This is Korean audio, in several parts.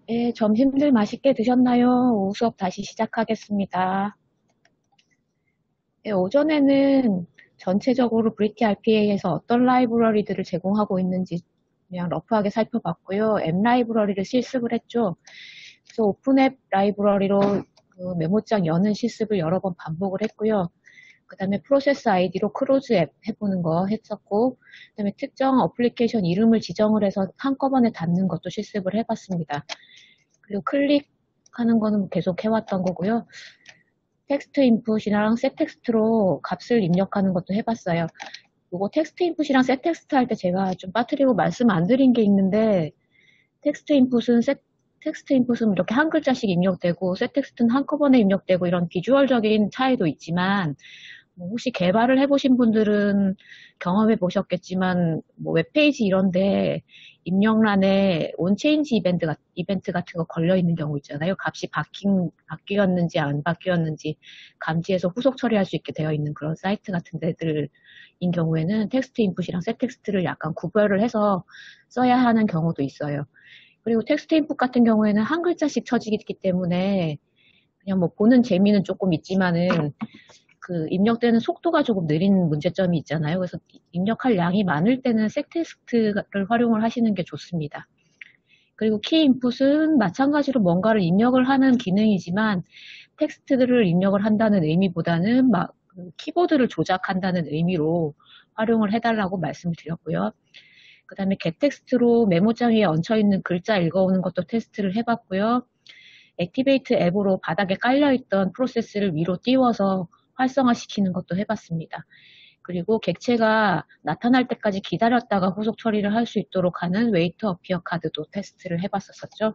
예, 점심들 맛있게 드셨나요? 오후 수업 다시 시작하겠습니다. 예, 오전에는 전체적으로 브리티 RPA에서 어떤 라이브러리들을 제공하고 있는지 그냥 러프하게 살펴봤고요. 앱 라이브러리를 실습을 했죠. 그래서 오픈앱 라이브러리로 그 메모장 여는 실습을 여러 번 반복을 했고요. 그 다음에 프로세스 아이디로 크로즈 앱 해보는 거 했었고, 그 다음에 특정 어플리케이션 이름을 지정을 해서 한꺼번에 닫는 것도 실습을 해봤습니다. 그리고 클릭하는 거는 계속 해왔던 거고요. 텍스트 인풋이랑 셋 텍스트로 값을 입력하는 것도 해봤어요. 요거 텍스트 인풋이랑 셋 텍스트 할 때 제가 좀 빠뜨리고 말씀 안 드린 게 있는데, 텍스트 인풋은 텍스트 인풋은 이렇게 한 글자씩 입력되고, 셋 텍스트는 한꺼번에 입력되고, 이런 비주얼적인 차이도 있지만, 뭐 혹시 개발을 해보신 분들은 경험해 보셨겠지만, 뭐 웹페이지 이런데 입력란에 온체인지 이벤트 같은 거 걸려 있는 경우 있잖아요. 값이 바뀌었는지 안 바뀌었는지 감지해서 후속 처리할 수 있게 되어 있는 그런 사이트 같은 데들인 경우에는 텍스트 인풋이랑 셋 텍스트를 약간 구별을 해서 써야 하는 경우도 있어요. 그리고 텍스트 인풋 같은 경우에는 한 글자씩 쳐지기 때문에 그냥 뭐 보는 재미는 조금 있지만은 그 입력되는 속도가 조금 느린 문제점이 있잖아요. 그래서 입력할 양이 많을 때는 색 텍스트를 활용을 하시는 게 좋습니다. 그리고 키 인풋은 마찬가지로 뭔가를 입력을 하는 기능이지만 텍스트들을 입력을 한다는 의미보다는 막 키보드를 조작한다는 의미로 활용을 해달라고 말씀을 드렸고요. 그 다음에 getText로 메모장 위에 얹혀있는 글자 읽어오는 것도 테스트를 해봤고요. 액티베이트 앱으로 바닥에 깔려있던 프로세스를 위로 띄워서 활성화시키는 것도 해봤습니다. 그리고 객체가 나타날 때까지 기다렸다가 후속 처리를 할 수 있도록 하는 웨이트 어피어 카드도 테스트를 해봤었죠.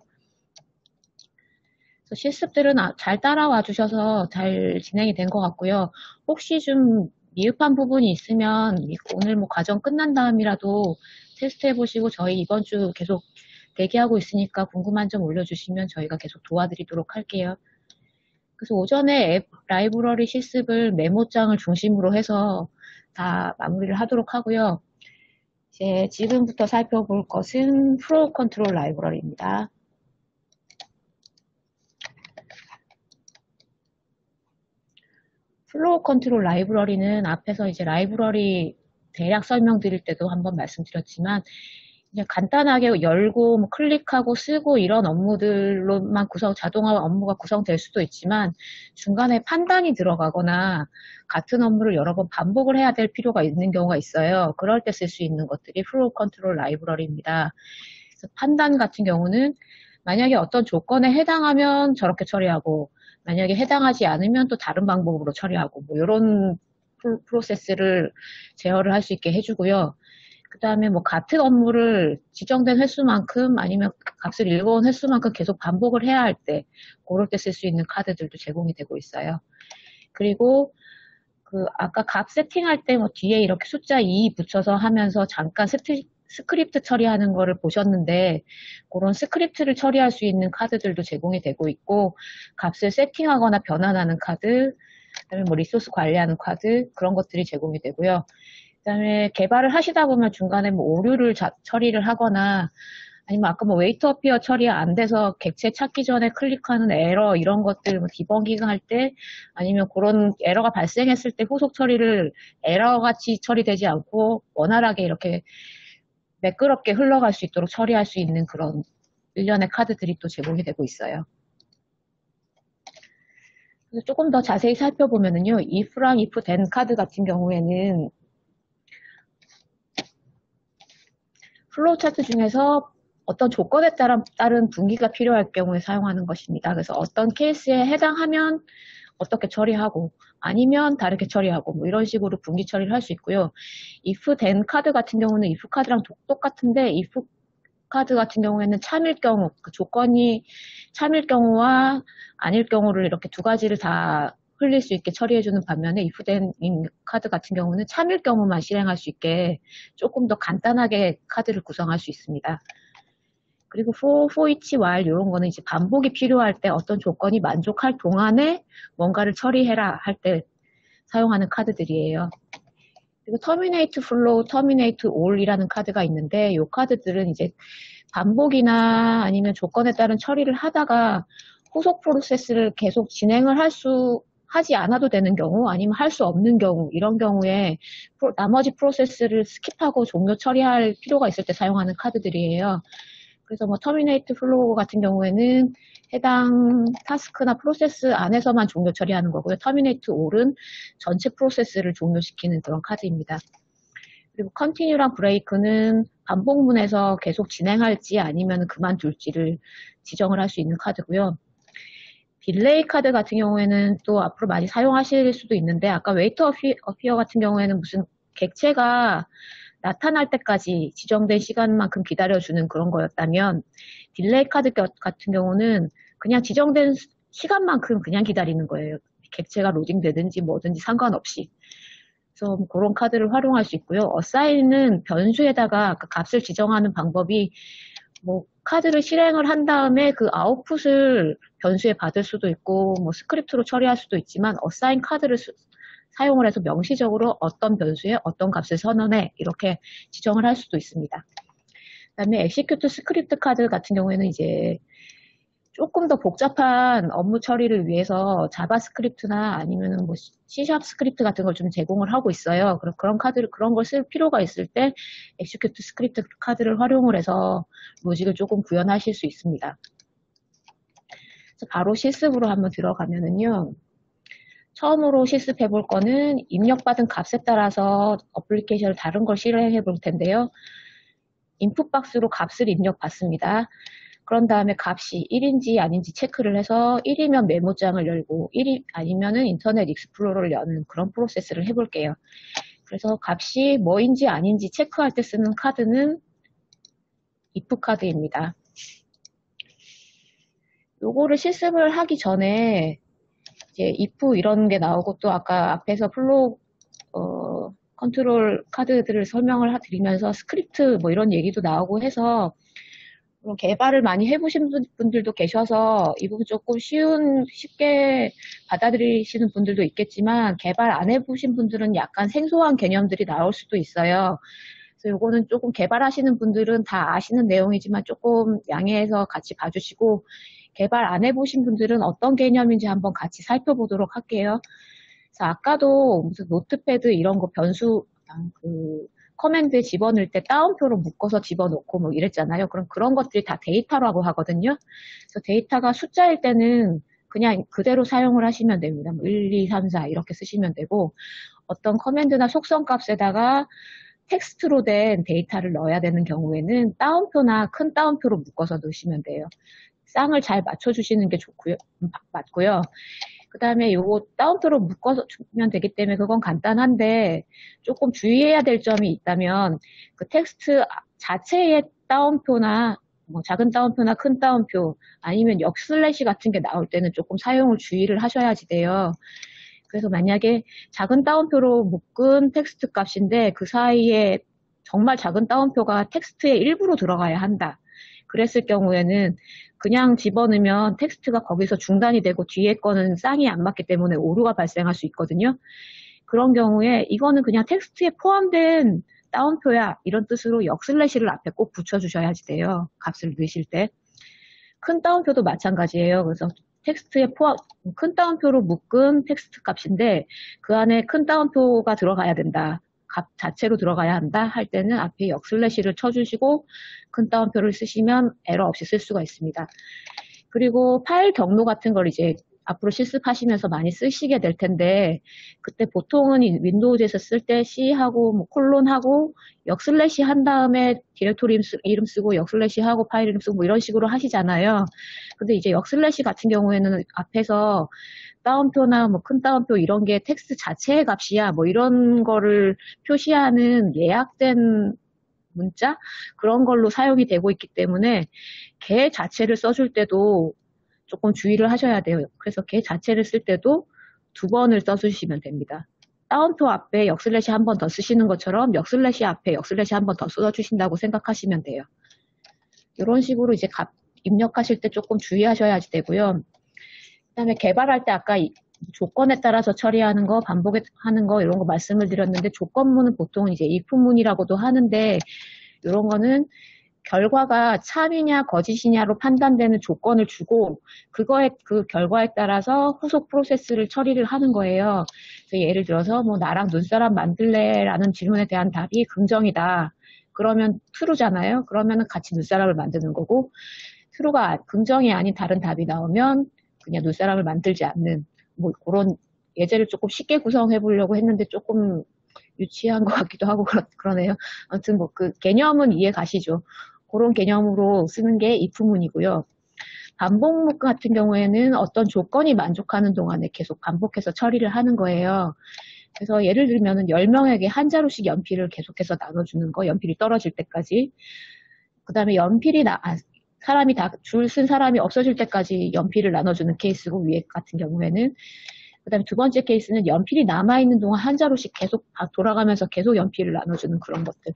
실습들은 잘 따라와 주셔서 잘 진행이 된 것 같고요. 혹시 좀 미흡한 부분이 있으면 오늘 뭐 과정 끝난 다음이라도 테스트 해보시고 저희 이번 주 계속 대기하고 있으니까 궁금한 점 올려주시면 저희가 계속 도와드리도록 할게요. 그래서 오전에 앱 라이브러리 실습을 메모장을 중심으로 해서 다 마무리를 하도록 하고요. 이제 지금부터 살펴볼 것은 플로우 컨트롤 라이브러리입니다. 플로우 컨트롤 라이브러리는 앞에서 이제 라이브러리 대략 설명드릴 때도 한번 말씀드렸지만 그냥 간단하게 열고 뭐 클릭하고 쓰고 이런 업무들로만 자동화 업무가 구성될 수도 있지만 중간에 판단이 들어가거나 같은 업무를 여러 번 반복을 해야 될 필요가 있는 경우가 있어요. 그럴 때 쓸 수 있는 것들이 플로우 컨트롤 라이브러리입니다. 그래서 판단 같은 경우는 만약에 어떤 조건에 해당하면 저렇게 처리하고 만약에 해당하지 않으면 또 다른 방법으로 처리하고 뭐 이런 프로세스를 제어를 할 수 있게 해주고요. 그 다음에 뭐 같은 업무를 지정된 횟수만큼 아니면 값을 읽어온 횟수만큼 계속 반복을 해야 할 때, 그럴 때 쓸 수 있는 카드들도 제공이 되고 있어요. 그리고 그 아까 값 세팅할 때 뭐 뒤에 이렇게 숫자 2 붙여서 하면서 잠깐 스크립트 처리하는 거를 보셨는데 그런 스크립트를 처리할 수 있는 카드들도 제공이 되고 있고 값을 세팅하거나 변환하는 카드, 그다음에 뭐 리소스 관리하는 카드 그런 것들이 제공이 되고요. 그다음에 개발을 하시다 보면 중간에 뭐 오류를 처리를 하거나 아니면 아까 뭐 웨이트 어피어 처리 안 돼서 객체 찾기 전에 클릭하는 에러 이런 것들 뭐 디버깅 할 때 아니면 그런 에러가 발생했을 때 후속 처리를 에러 같이 처리되지 않고 원활하게 이렇게 매끄럽게 흘러갈 수 있도록 처리할 수 있는 그런 일련의 카드들이 또 제공이 되고 있어요. 그래서 조금 더 자세히 살펴보면은요, if랑 if then 카드 같은 경우에는 플로우 차트 중에서 어떤 조건에 따른 분기가 필요할 경우에 사용하는 것입니다. 그래서 어떤 케이스에 해당하면 어떻게 처리하고 아니면 다르게 처리하고 뭐 이런 식으로 분기 처리를 할 수 있고요. if then 카드 같은 경우는 if 카드랑 똑같은데 if 카드 같은 경우에는 참일 경우 그 조건이 참일 경우와 아닐 경우를 이렇게 두 가지를 다 흘릴 수 있게 처리해주는 반면에 if then 카드 같은 경우는 참일 경우만 실행할 수 있게 조금 더 간단하게 카드를 구성할 수 있습니다. 그리고 for each while 이런 거는 이제 반복이 필요할 때 어떤 조건이 만족할 동안에 뭔가를 처리해라 할 때 사용하는 카드들이에요. 그리고 terminate flow, terminate all이라는 카드가 있는데 이 카드들은 이제 반복이나 아니면 조건에 따른 처리를 하다가 후속 프로세스를 계속 진행을 하지 않아도 되는 경우, 아니면 할 수 없는 경우, 이런 경우에 나머지 프로세스를 스킵하고 종료 처리할 필요가 있을 때 사용하는 카드들이에요. 그래서 뭐 터미네이트 플로우 같은 경우에는 해당 타스크나 프로세스 안에서만 종료 처리하는 거고요. 터미네이트 올은 전체 프로세스를 종료시키는 그런 카드입니다. 그리고 컨티뉴랑 브레이크는 반복문에서 계속 진행할지 아니면 그만둘지를 지정을 할 수 있는 카드고요. 딜레이 카드 같은 경우에는 또 앞으로 많이 사용하실 수도 있는데, 아까 웨이트 어피어 같은 경우에는 무슨 객체가 나타날 때까지 지정된 시간만큼 기다려주는 그런 거였다면, 딜레이 카드 같은 경우는 그냥 지정된 시간만큼 그냥 기다리는 거예요. 객체가 로딩되든지 뭐든지 상관없이. 그래서 그런 카드를 활용할 수 있고요. 어사인은 변수에다가 그 값을 지정하는 방법이 뭐 카드를 실행을 한 다음에 그 아웃풋을 변수에 받을 수도 있고 뭐 스크립트로 처리할 수도 있지만, 어사인 카드를 사용을 해서 명시적으로 어떤 변수에 어떤 값을 선언해 이렇게 지정을 할 수도 있습니다. 그다음에 execute 스크립트 카드 같은 경우에는 이제 조금 더 복잡한 업무 처리를 위해서 자바스크립트나 아니면은 뭐 C# 스크립트 같은 걸 좀 제공을 하고 있어요. 그런 걸 쓸 필요가 있을 때 execute 스크립트 카드를 활용을 해서 로직을 조금 구현하실 수 있습니다. 그래서 바로 실습으로 한번 들어가면은요. 처음으로 실습해 볼 거는 입력받은 값에 따라서 어플리케이션을 다른 걸 실행해 볼 텐데요. 인풋 박스로 값을 입력받습니다. 그런 다음에 값이 1인지 아닌지 체크를 해서 1이면 메모장을 열고 1이 아니면은 인터넷 익스플로러를 여는 그런 프로세스를 해볼게요. 그래서 값이 뭐인지 아닌지 체크할 때 쓰는 카드는 if 카드입니다. 요거를 실습을 하기 전에 이제 if 이런 게 나오고, 또 아까 앞에서 플로우 컨트롤 카드들을 설명을 드리면서 스크립트 뭐 이런 얘기도 나오고 해서 개발을 많이 해보신 분들도 계셔서 이 부분 조금 쉽게 받아들이시는 분들도 있겠지만, 개발 안 해보신 분들은 약간 생소한 개념들이 나올 수도 있어요. 그래서 요거는 조금 개발하시는 분들은 다 아시는 내용이지만 조금 양해해서 같이 봐주시고, 개발 안 해보신 분들은 어떤 개념인지 한번 같이 살펴보도록 할게요. 그래서 아까도 무슨 노트패드 이런 거 변수, 커맨드에 집어넣을 때 따옴표로 묶어서 집어넣고 뭐 이랬잖아요. 그럼 그런 것들이 다 데이터라고 하거든요. 그래서 데이터가 숫자일 때는 그냥 그대로 사용을 하시면 됩니다. 뭐 1, 2, 3, 4 이렇게 쓰시면 되고, 어떤 커맨드나 속성 값에다가 텍스트로 된 데이터를 넣어야 되는 경우에는 따옴표나 큰 따옴표로 묶어서 넣으시면 돼요. 쌍을 잘 맞춰주시는 게 맞고요. 그 다음에 요거 따옴표로 묶어서 주면 되기 때문에 그건 간단한데, 조금 주의해야 될 점이 있다면 그 텍스트 자체의 따옴표나 뭐 작은 따옴표나 큰 따옴표 아니면 역슬래시 같은 게 나올 때는 조금 사용을 주의를 하셔야지 돼요. 그래서 만약에 작은 따옴표로 묶은 텍스트 값인데 그 사이에 정말 작은 따옴표가 텍스트의 일부로 들어가야 한다. 그랬을 경우에는 그냥 집어넣으면 텍스트가 거기서 중단이 되고 뒤에 거는 쌍이 안 맞기 때문에 오류가 발생할 수 있거든요. 그런 경우에 이거는 그냥 text에 포함된 따옴표야 이런 뜻으로 역슬래시를 앞에 꼭 붙여주셔야지 돼요. 값을 넣으실 때. 큰 따옴표도 마찬가지예요. 그래서 텍스트에 큰 따옴표로 묶은 텍스트 값인데 그 안에 큰 따옴표가 들어가야 된다. 값 자체로 들어가야 한다 할 때는 앞에 역슬래시를 쳐주시고 큰 따옴표를 쓰시면 에러 없이 쓸 수가 있습니다. 그리고 파일 경로 같은 걸 이제 앞으로 실습하시면서 많이 쓰시게 될 텐데, 그때 보통은 윈도우즈에서 쓸 때 C하고 뭐 콜론하고 역슬래시 한 다음에 디렉토리 이름 쓰고 역슬래시 하고 파일 이름 쓰고 뭐 이런 식으로 하시잖아요. 근데 이제 역슬래시 같은 경우에는 앞에서 따옴표나 뭐 큰 따옴표 이런 게 텍스트 자체의 값이야 뭐 이런 거를 표시하는 예약된 문자 그런 걸로 사용이 되고 있기 때문에 걔 자체를 써줄 때도 조금 주의를 하셔야 돼요. 그래서 걔 자체를 쓸 때도 2번을 써주시면 됩니다. 따옴표 앞에 역슬래시 한 번 더 쓰시는 것처럼 역슬래시 앞에 역슬래시 한 번 더 써주신다고 생각하시면 돼요. 이런 식으로 이제 입력하실 때 조금 주의하셔야지 되고요. 그 다음에 개발할 때 아까 조건에 따라서 처리하는 거, 반복하는 거 이런 거 말씀을 드렸는데, 조건문은 보통 이제 if문이라고도 하는데, 이런 거는 결과가 참이냐 거짓이냐로 판단되는 조건을 주고 그 결과에 따라서 후속 프로세스를 처리를 하는 거예요. 그래서 예를 들어서 뭐 나랑 눈사람 만들래라는 질문에 대한 답이 긍정이다. 그러면 true잖아요. 그러면은 같이 눈사람을 만드는 거고 true가 긍정이 아닌 다른 답이 나오면 그냥 눈사람을 만들지 않는 뭐 그런 예제를 조금 쉽게 구성해 보려고 했는데 조금 유치한 것 같기도 하고 그러네요. 아무튼 뭐 그 개념은 이해 가시죠. 그런 개념으로 쓰는 게 if문이고요. 반복문 같은 경우에는 어떤 조건이 만족하는 동안에 계속 반복해서 처리를 하는 거예요. 그래서 예를 들면은 10명에게 한 자루씩 연필을 계속해서 나눠주는 거, 연필이 떨어질 때까지. 그 다음에 사람이 다 줄 쓴 사람이 없어질 때까지 연필을 나눠주는 케이스고, 위에 같은 경우에는. 그 다음에 두 번째 케이스는 연필이 남아있는 동안 한 자루씩 계속 돌아가면서 계속 연필을 나눠주는 그런 것들.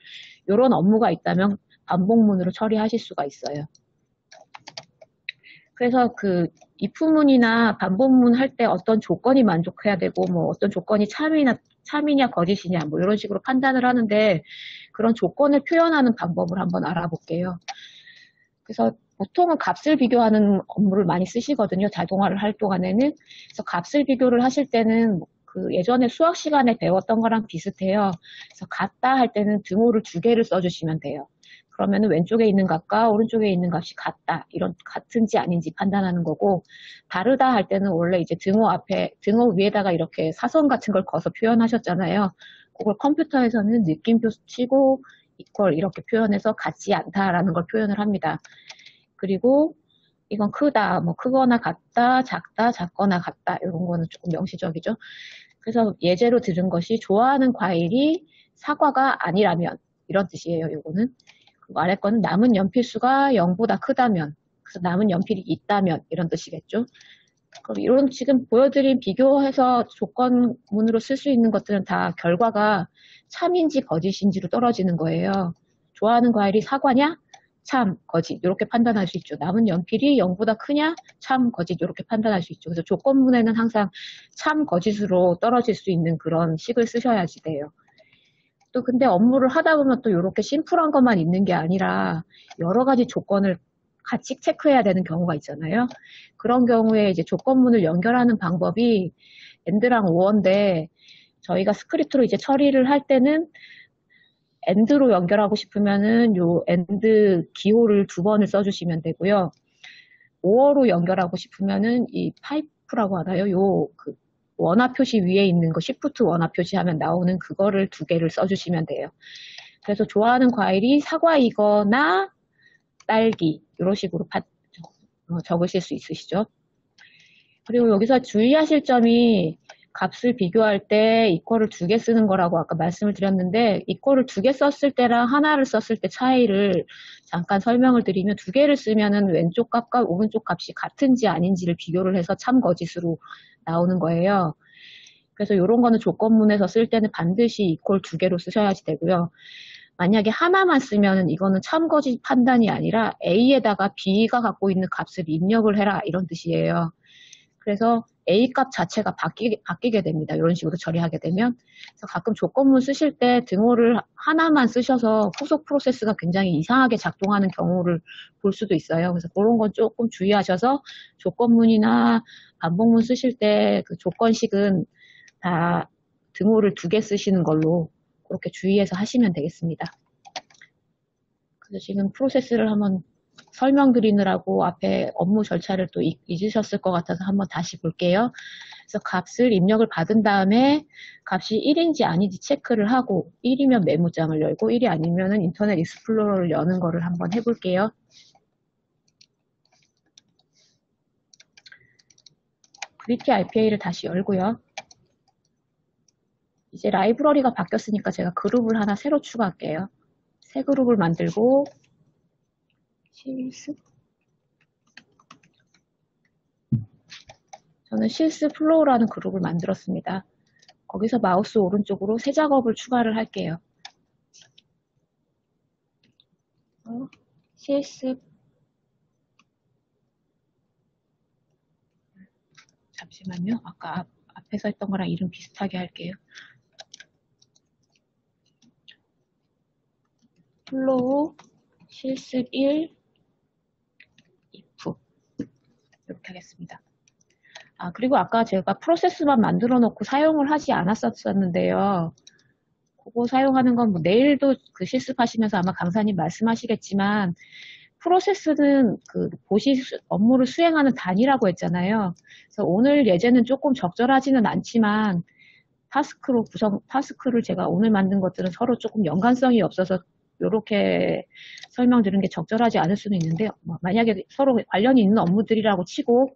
이런 업무가 있다면 반복문으로 처리하실 수가 있어요. 그래서 그 if문이나 반복문 할 때 어떤 조건이 만족해야 되고 뭐 어떤 조건이 참이냐 거짓이냐 뭐 이런 식으로 판단을 하는데 그런 조건을 표현하는 방법을 한번 알아볼게요. 그래서 보통은 값을 비교하는 업무를 많이 쓰시거든요. 자동화를 할 동안에는. 그래서 값을 비교를 하실 때는 그 예전에 수학 시간에 배웠던 거랑 비슷해요. 그래서 같다 할 때는 등호를 2개를 써주시면 돼요. 그러면은 왼쪽에 있는 값과 오른쪽에 있는 값이 같다. 이런 같은지 아닌지 판단하는 거고, 다르다 할 때는 원래 이제 등호 위에다가 이렇게 사선 같은 걸 그어서 표현하셨잖아요. 그걸 컴퓨터에서는 느낌표 치고 이퀄 이렇게 표현해서 같지 않다라는 걸 표현을 합니다. 그리고 이건 크다, 뭐 크거나 같다, 작다, 작거나 같다 이런 거는 조금 명시적이죠. 그래서 예제로 들은 것이 좋아하는 과일이 사과가 아니라면 이런 뜻이에요. 이거는. 그리고 아래 거는 남은 연필수가 0보다 크다면, 그래서 남은 연필이 있다면 이런 뜻이겠죠. 그럼 이런 지금 보여드린 비교해서 조건문으로 쓸 수 있는 것들은 다 결과가 참인지 거짓인지로 떨어지는 거예요. 좋아하는 과일이 사과냐? 참, 거짓. 이렇게 판단할 수 있죠. 남은 연필이 0보다 크냐? 참, 거짓. 이렇게 판단할 수 있죠. 그래서 조건문에는 항상 참, 거짓으로 떨어질 수 있는 그런 식을 쓰셔야지 돼요. 또 근데 업무를 하다 보면 또 이렇게 심플한 것만 있는 게 아니라 여러 가지 조건을 같이 체크해야 되는 경우가 있잖아요. 그런 경우에 이제 조건문을 연결하는 방법이 AND랑 OR인데 저희가 스크립트로 이제 처리를 할 때는 AND로 연결하고 싶으면은 요 AND 기호를 2번을 써주시면 되고요. OR로 연결하고 싶으면은 이 파이프라고 하나요? 원화 표시 위에 있는 거 Shift 원화 표시하면 나오는 그거를 2개를 써주시면 돼요. 그래서 좋아하는 과일이 사과이거나 딸기 이런 식으로 적으실 수 있으시죠. 그리고 여기서 주의하실 점이 값을 비교할 때 이퀄을 2개 쓰는 거라고 아까 말씀을 드렸는데 이퀄을 2개 썼을 때랑 하나를 썼을 때 차이를 잠깐 설명을 드리면 2개를 쓰면은 왼쪽 값과 오른쪽 값이 같은지 아닌지를 비교를 해서 참 거짓으로 나오는 거예요. 그래서 이런 거는 조건문에서 쓸 때는 반드시 이퀄 2개로 쓰셔야지 되고요. 만약에 하나만 쓰면은 이거는 참 거짓 판단이 아니라 A에다가 B가 갖고 있는 값을 입력을 해라 이런 뜻이에요. 그래서 A 값 자체가 바뀌게 됩니다. 이런 식으로 처리하게 되면. 그래서 가끔 조건문 쓰실 때 등호를 하나만 쓰셔서 후속 프로세스가 굉장히 이상하게 작동하는 경우를 볼 수도 있어요. 그래서 그런 건 조금 주의하셔서 조건문이나 반복문 쓰실 때 그 조건식은 다 등호를 2개 쓰시는 걸로 그렇게 주의해서 하시면 되겠습니다. 그래서 지금 프로세스를 한번 설명드리느라고 앞에 업무 절차를 또 잊으셨을 것 같아서 한번 다시 볼게요. 그래서 값을 입력을 받은 다음에 값이 1인지 아닌지 체크를 하고 1이면 메모장을 열고 1이 아니면 인터넷 익스플로러를 여는 거를 한번 해볼게요. 그리티 RPA를 다시 열고요. 이제 라이브러리가 바뀌었으니까 제가 그룹을 하나 새로 추가할게요. 새 그룹을 만들고 실습 저는 실습 플로우라는 그룹을 만들었습니다. 거기서 마우스 오른쪽으로 새 작업을 추가를 할게요. 실습 잠시만요. 아까 앞에서 했던 거랑 이름 비슷하게 할게요. 플로우 실습 1 if 이렇게 하겠습니다. 그리고 아까 제가 프로세스만 만들어 놓고 사용을 하지 않았었는데요. 그거 사용하는 건 뭐 내일도 그 실습하시면서 아마 강사님 말씀하시겠지만, 프로세스는 그 업무를 수행하는 단위라고 했잖아요. 그래서 오늘 예제는 조금 적절하지는 않지만, 타스크를 제가 오늘 만든 것들은 서로 조금 연관성이 없어서 이렇게 설명드리는 게 적절하지 않을 수는 있는데, 만약에 서로 관련이 있는 업무들이라고 치고,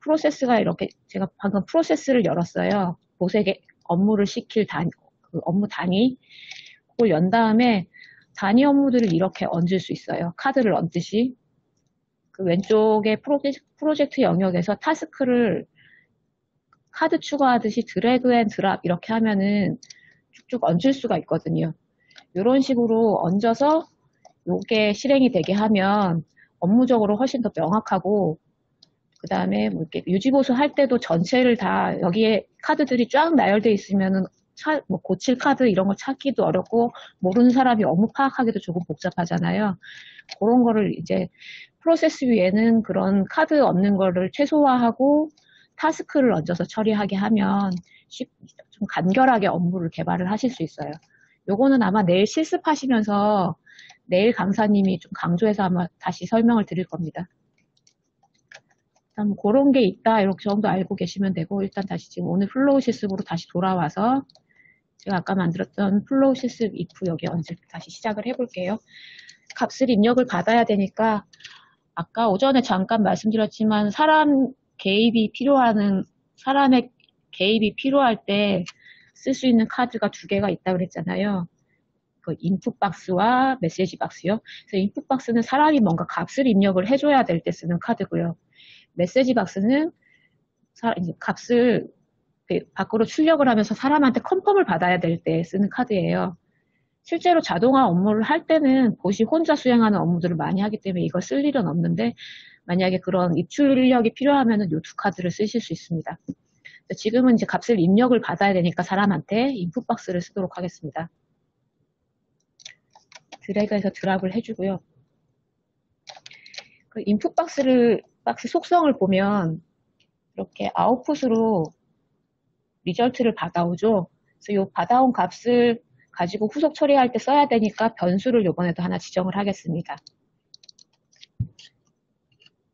프로세스가 이렇게, 제가 방금 프로세스를 열었어요. 보색에 업무를 시킬 그 업무 단위. 그걸 연 다음에 단위 업무들을 이렇게 얹을 수 있어요. 카드를 얹듯이. 그 왼쪽에 프로젝트 영역에서 타스크를 카드 추가하듯이 드래그 앤 드랍 이렇게 하면은 쭉쭉 얹을 수가 있거든요. 이런 식으로 얹어서 이게 실행이 되게 하면 업무적으로 훨씬 더 명확하고, 그 다음에 뭐 이렇게 유지보수 할 때도 전체를 다 여기에 카드들이 쫙 나열되어 있으면은 뭐 고칠 카드 이런 거 찾기도 어렵고 모르는 사람이 업무 파악하기도 조금 복잡하잖아요. 그런 거를 이제 프로세스 위에는 그런 카드 없는 거를 최소화하고 타스크를 얹어서 처리하게 하면 좀 간결하게 업무를 개발을 하실 수 있어요. 요거는 아마 내일 실습하시면서 내일 강사님이 좀 강조해서 아마 다시 설명을 드릴 겁니다. 일단 그런 게 있다 이렇게 정도 알고 계시면 되고, 일단 다시 지금 오늘 플로우 실습으로 다시 돌아와서 제가 아까 만들었던 플로우 실습 if 여기 얹을 다시 시작을 해볼게요. 값을 입력을 받아야 되니까 아까 오전에 잠깐 말씀드렸지만 사람의 개입이 필요할 때 쓸 수 있는 카드가 두 개가 있다고 그랬잖아요. 그 인풋 박스와 메시지 박스요. 그래서 인풋 박스는 사람이 뭔가 값을 입력을 해줘야 될 때 쓰는 카드고요. 메시지 박스는 값을 밖으로 출력을 하면서 사람한테 컨펌을 받아야 될 때 쓰는 카드예요. 실제로 자동화 업무를 할 때는 봇이 혼자 수행하는 업무들을 많이 하기 때문에 이걸 쓸 일은 없는데, 만약에 그런 입출력이 필요하면 이 두 카드를 쓰실 수 있습니다. 지금은 이제 값을 입력을 받아야 되니까 사람한테 인풋 박스를 쓰도록 하겠습니다. 드래그해서 드랍을 해주고요. 그 인풋 박스 속성을 보면 이렇게 아웃풋으로 리절트를 받아오죠. 그래서 이 받아온 값을 가지고 후속 처리할 때 써야 되니까 변수를 이번에도 하나 지정을 하겠습니다.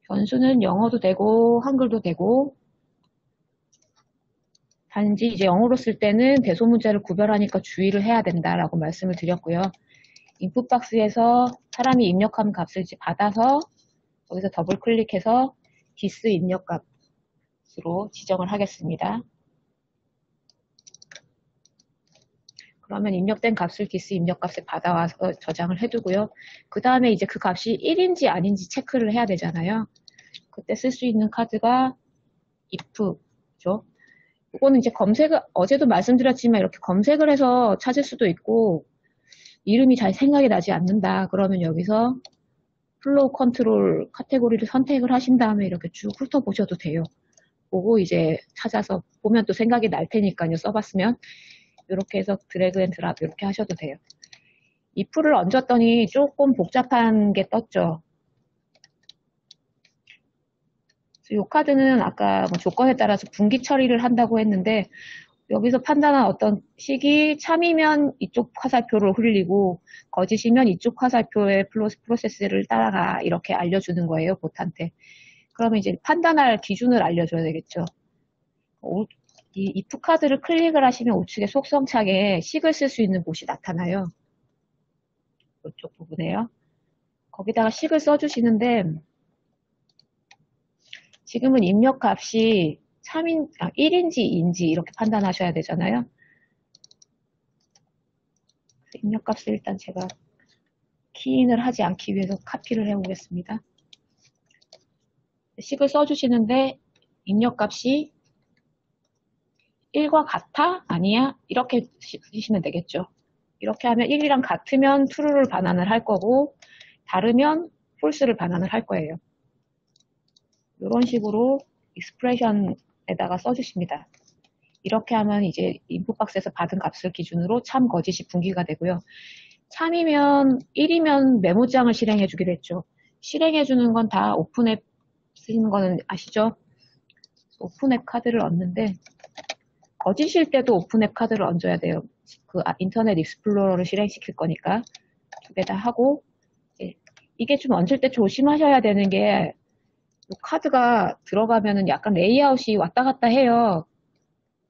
변수는 영어도 되고 한글도 되고, 단지 이제 영어로 쓸 때는 대소문자를 구별하니까 주의를 해야 된다라고 말씀을 드렸고요. 인풋 박스에서 사람이 입력한 값을 이제 받아서 여기서 더블 클릭해서 디스 입력 값으로 지정을 하겠습니다. 그러면 입력된 값을 디스 입력 값에 받아와서 저장을 해두고요. 그 다음에 이제 그 값이 1인지 아닌지 체크를 해야 되잖아요. 그때 쓸 수 있는 카드가 if죠. 이거는 이제 어제도 말씀드렸지만 이렇게 검색을 해서 찾을 수도 있고, 이름이 잘 생각이 나지 않는다. 그러면 여기서 플로우 컨트롤 카테고리를 선택을 하신 다음에 이렇게 쭉 훑어보셔도 돼요. 보고 이제 찾아서 보면 또 생각이 날 테니까요. 써봤으면. 이렇게 해서 드래그 앤 드랍 이렇게 하셔도 돼요. if를 얹었더니 조금 복잡한 게 떴죠. 이 카드는 아까 뭐 조건에 따라서 분기 처리를 한다고 했는데, 여기서 판단한 어떤 식이 참이면 이쪽 화살표를 흘리고 거짓이면 이쪽 화살표의 프로세스를 따라가 이렇게 알려주는 거예요, 봇한테. 그러면 이제 판단할 기준을 알려줘야 되겠죠. 이 if 카드를 클릭을 하시면 우측에 속성창에 식을 쓸 수 있는 봇이 나타나요. 이쪽 부분에요. 거기다가 식을 써주시는데, 지금은 입력 값이 1인지 2인지 이렇게 판단하셔야 되잖아요. 입력 값을 일단 제가 키인을 하지 않기 위해서 카피를 해보겠습니다. 식을 써주시는데 입력 값이 1과 같아? 아니야? 이렇게 쓰시면 되겠죠. 이렇게 하면 1이랑 같으면 true를 반환을 할 거고, 다르면 false를 반환을 할 거예요. 이런 식으로 익스프레션에다가 써주십니다. 이렇게 하면 이제 인풋박스에서 받은 값을 기준으로 참 거짓이 분기가 되고요. 3이면 1이면 메모장을 실행해 주기로 했죠. 실행해 주는 건 다 오픈앱 쓰시는 거는 아시죠? 오픈앱 카드를 얻는데 거짓일 때도 오픈앱 카드를 얹어야 돼요. 그 인터넷 익스플로러를 실행시킬 거니까 두 개 다 하고 이게 좀 얹을 때 조심하셔야 되는 게 카드가 들어가면은 약간 레이아웃이 왔다 갔다 해요.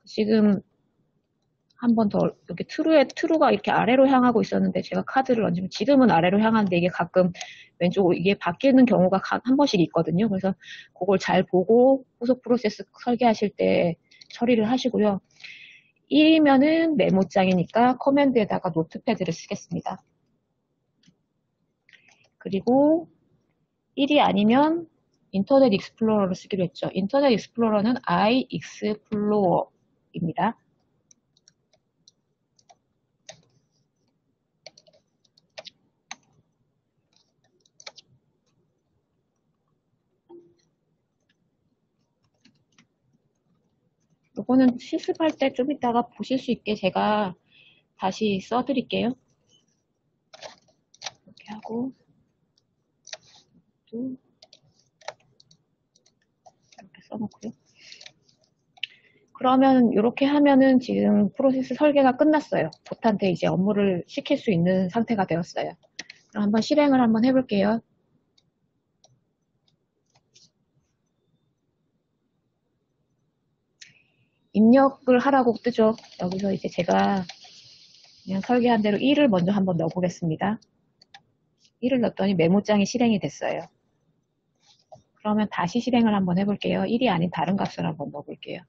지금 한 번 더 이렇게 트루가 이렇게 아래로 향하고 있었는데 제가 카드를 얹으면 지금은 아래로 향하는데 이게 가끔 왼쪽으로 이게 바뀌는 경우가 한 번씩 있거든요. 그래서 그걸 잘 보고 후속 프로세스 설계하실 때 처리를 하시고요. 1이면은 메모장이니까 커맨드에다가 노트패드를 쓰겠습니다. 그리고 1이 아니면 인터넷 익스플로러를 쓰기로 했죠. 인터넷 익스플로러는 iExplore입니다. 요거는 실습할 때 좀 이따가 보실 수 있게 제가 다시 써드릴게요. 이렇게 하고 또 이렇게 써놓고요. 그러면 이렇게 하면은 지금 프로세스 설계가 끝났어요. 봇한테 이제 업무를 시킬 수 있는 상태가 되었어요. 그럼 한번 실행을 한번 해볼게요. 입력을 하라고 뜨죠. 여기서 이제 제가 그냥 설계한 대로 1을 먼저 한번 넣어보겠습니다. 1을 넣었더니 메모장이 실행이 됐어요. 그러면 다시 실행을 한번 해볼게요. 1이 아닌 다른 값을 한번 넣어볼게요.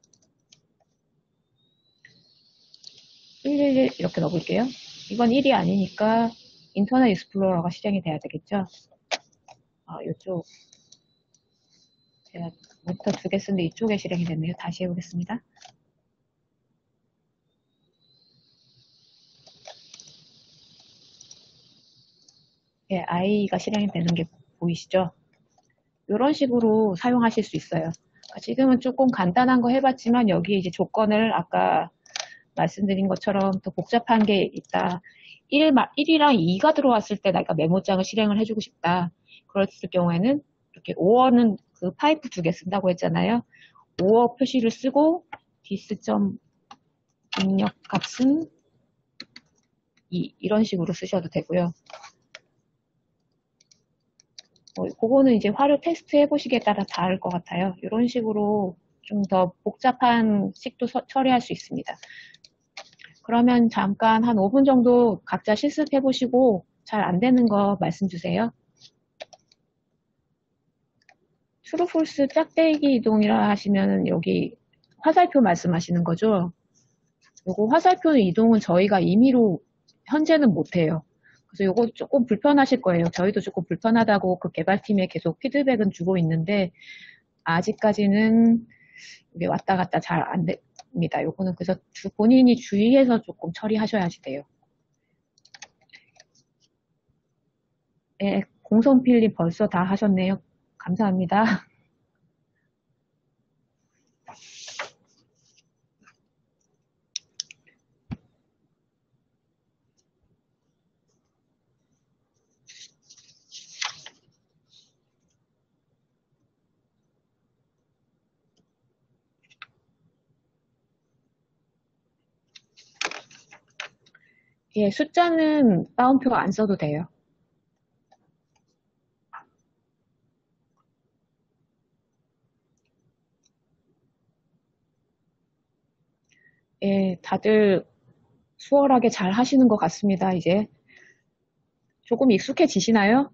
111 이렇게 넣어볼게요. 이건 1이 아니니까 인터넷 익스플로러가 실행이 돼야 되겠죠. 이쪽 제가 모니터 두 개 쓰는데 이쪽에 실행이 됐네요. 다시 해보겠습니다. 예, I가 실행이 되는 게 보이시죠? 이런 식으로 사용하실 수 있어요. 지금은 조금 간단한 거 해봤지만 여기 이제 조건을 아까 말씀드린 것처럼 더 복잡한 게 있다. 1이랑 2가 들어왔을 때 내가 메모장을 실행을 해주고 싶다. 그랬을 경우에는 이렇게 5어는 그 파이프 두 개 쓴다고 했잖아요. 5어 표시를 쓰고 dis.입력 값은 2 이런 식으로 쓰셔도 되고요. 그거는 이제 화류 테스트 해보시기에 따라 다를 것 같아요. 이런 식으로 좀 더 복잡한 식도 처리할 수 있습니다. 그러면 잠깐 한 5분 정도 각자 실습해 보시고 잘 안 되는 거 말씀 주세요. 트루 폴스 짝대기 이동이라 하시면 여기 화살표 말씀하시는 거죠? 요거 화살표 이동은 저희가 임의로 현재는 못해요. 그래서 요거 조금 불편하실 거예요. 저희도 조금 불편하다고 그 개발팀에 계속 피드백은 주고 있는데 아직까지는 이게 왔다 갔다 잘 안 됩니다. 요거는 그래서 본인이 주의해서 조금 처리하셔야지 돼요. 네, 공성필님 벌써 다 하셨네요. 감사합니다. 예, 숫자는 따옴표 안 써도 돼요. 예, 다들 수월하게 잘 하시는 것 같습니다, 이제. 조금 익숙해지시나요?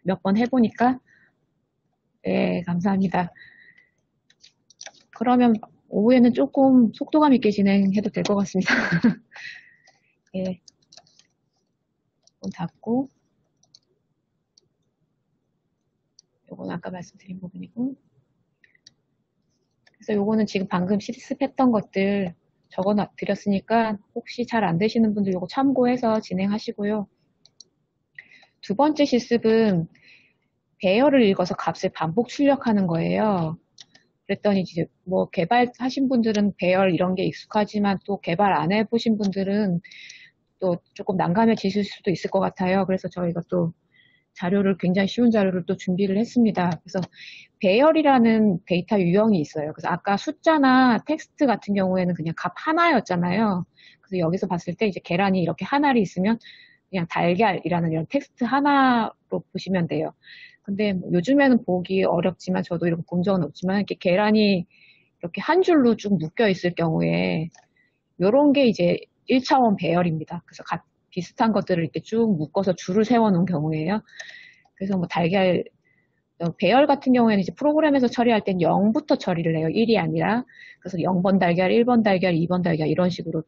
몇 번 해보니까? 예, 감사합니다. 그러면 오후에는 조금 속도감 있게 진행해도 될 것 같습니다. 예, 문 닫고. 요건 아까 말씀드린 부분이고. 그래서 요거는 지금 방금 실습했던 것들 적어 드렸으니까 혹시 잘 안 되시는 분들 요거 참고해서 진행하시고요. 두 번째 실습은 배열을 읽어서 값을 반복 출력하는 거예요. 그랬더니 이제 뭐 개발하신 분들은 배열 이런 게 익숙하지만 또 개발 안 해보신 분들은 또 조금 난감해지실 수도 있을 것 같아요. 그래서 저희가 또 자료를 굉장히 쉬운 자료를 또 준비를 했습니다. 그래서 배열이라는 데이터 유형이 있어요. 그래서 아까 숫자나 텍스트 같은 경우에는 그냥 값 하나였잖아요. 그래서 여기서 봤을 때 이제 계란이 이렇게 하나를 있으면 그냥 달걀이라는 이런 텍스트 하나로 보시면 돼요. 근데 뭐 요즘에는 보기 어렵지만 저도 이렇게 본 적은 없지만 이렇게 계란이 이렇게 한 줄로 쭉 묶여 있을 경우에 요런 게 이제 1차원 배열입니다. 그래서 비슷한 것들을 이렇게 쭉 묶어서 줄을 세워 놓은 경우에요. 그래서 뭐 달걀 배열 같은 경우에는 이제 프로그램에서 처리할 땐 0부터 처리를 해요. 1이 아니라. 그래서 0번 달걀, 1번 달걀, 2번 달걀 이런 식으로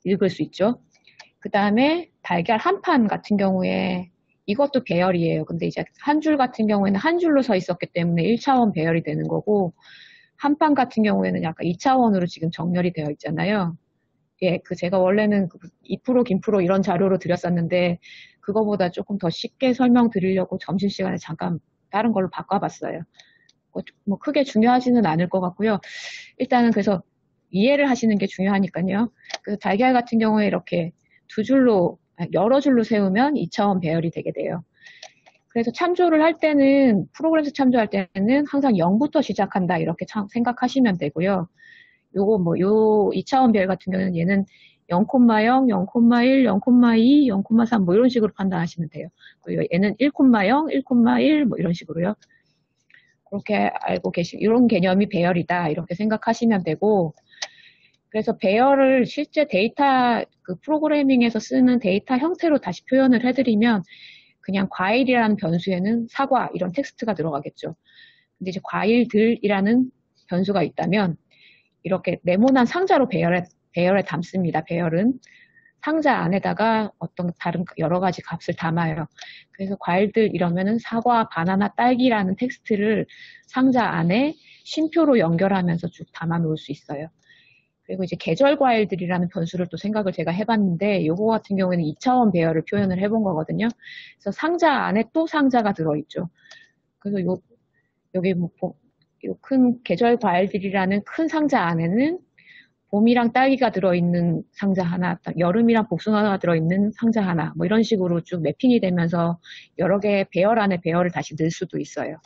읽을 수 있죠. 그 다음에 달걀 한 판 같은 경우에 이것도 배열이에요. 근데 이제 한 줄 같은 경우에는 한 줄로 서 있었기 때문에 1차원 배열이 되는 거고 한 판 같은 경우에는 약간 2차원으로 지금 정렬이 되어 있잖아요. 예, 제가 원래는 2% 김프로 이런 자료로 드렸었는데 그거보다 조금 더 쉽게 설명드리려고 점심시간에 잠깐 다른 걸로 바꿔봤어요. 뭐 크게 중요하지는 않을 것 같고요. 일단은 그래서 이해를 하시는 게 중요하니까요. 그래서 달걀 같은 경우에 이렇게 여러 줄로 세우면 2차원 배열이 되게 돼요. 그래서 참조를 할 때는, 프로그램에서 참조할 때는 항상 0부터 시작한다, 이렇게 생각하시면 되고요. 요 2차원 배열 같은 경우는 얘는 0,0, 0,1, 0,2, 0,3 뭐 이런 식으로 판단하시면 돼요. 그리고 얘는 1,0, 1,1 뭐 이런 식으로요. 그렇게 알고 이런 개념이 배열이다, 이렇게 생각하시면 되고, 그래서 배열을 실제 데이터, 프로그래밍에서 쓰는 데이터 형태로 다시 표현을 해드리면, 그냥 과일이라는 변수에는 사과, 이런 텍스트가 들어가겠죠. 근데 이제 과일들이라는 변수가 있다면, 이렇게 네모난 상자로 배열에 담습니다. 배열은. 상자 안에다가 어떤 다른 여러 가지 값을 담아요. 그래서 과일들 이러면은 사과, 바나나, 딸기라는 텍스트를 상자 안에 쉼표로 연결하면서 쭉 담아 놓을 수 있어요. 그리고 이제 계절 과일들이라는 변수를 또 생각을 제가 해봤는데 요거 같은 경우에는 2차원 배열을 표현을 해본 거거든요. 그래서 상자 안에 또 상자가 들어있죠. 그래서 여기 큰 계절 과일들이라는 큰 상자 안에는 봄이랑 딸기가 들어있는 상자 하나, 여름이랑 복숭아가 들어있는 상자 하나, 뭐 이런 식으로 쭉 매핑이 되면서 여러 개의 배열 안에 배열을 다시 넣을 수도 있어요.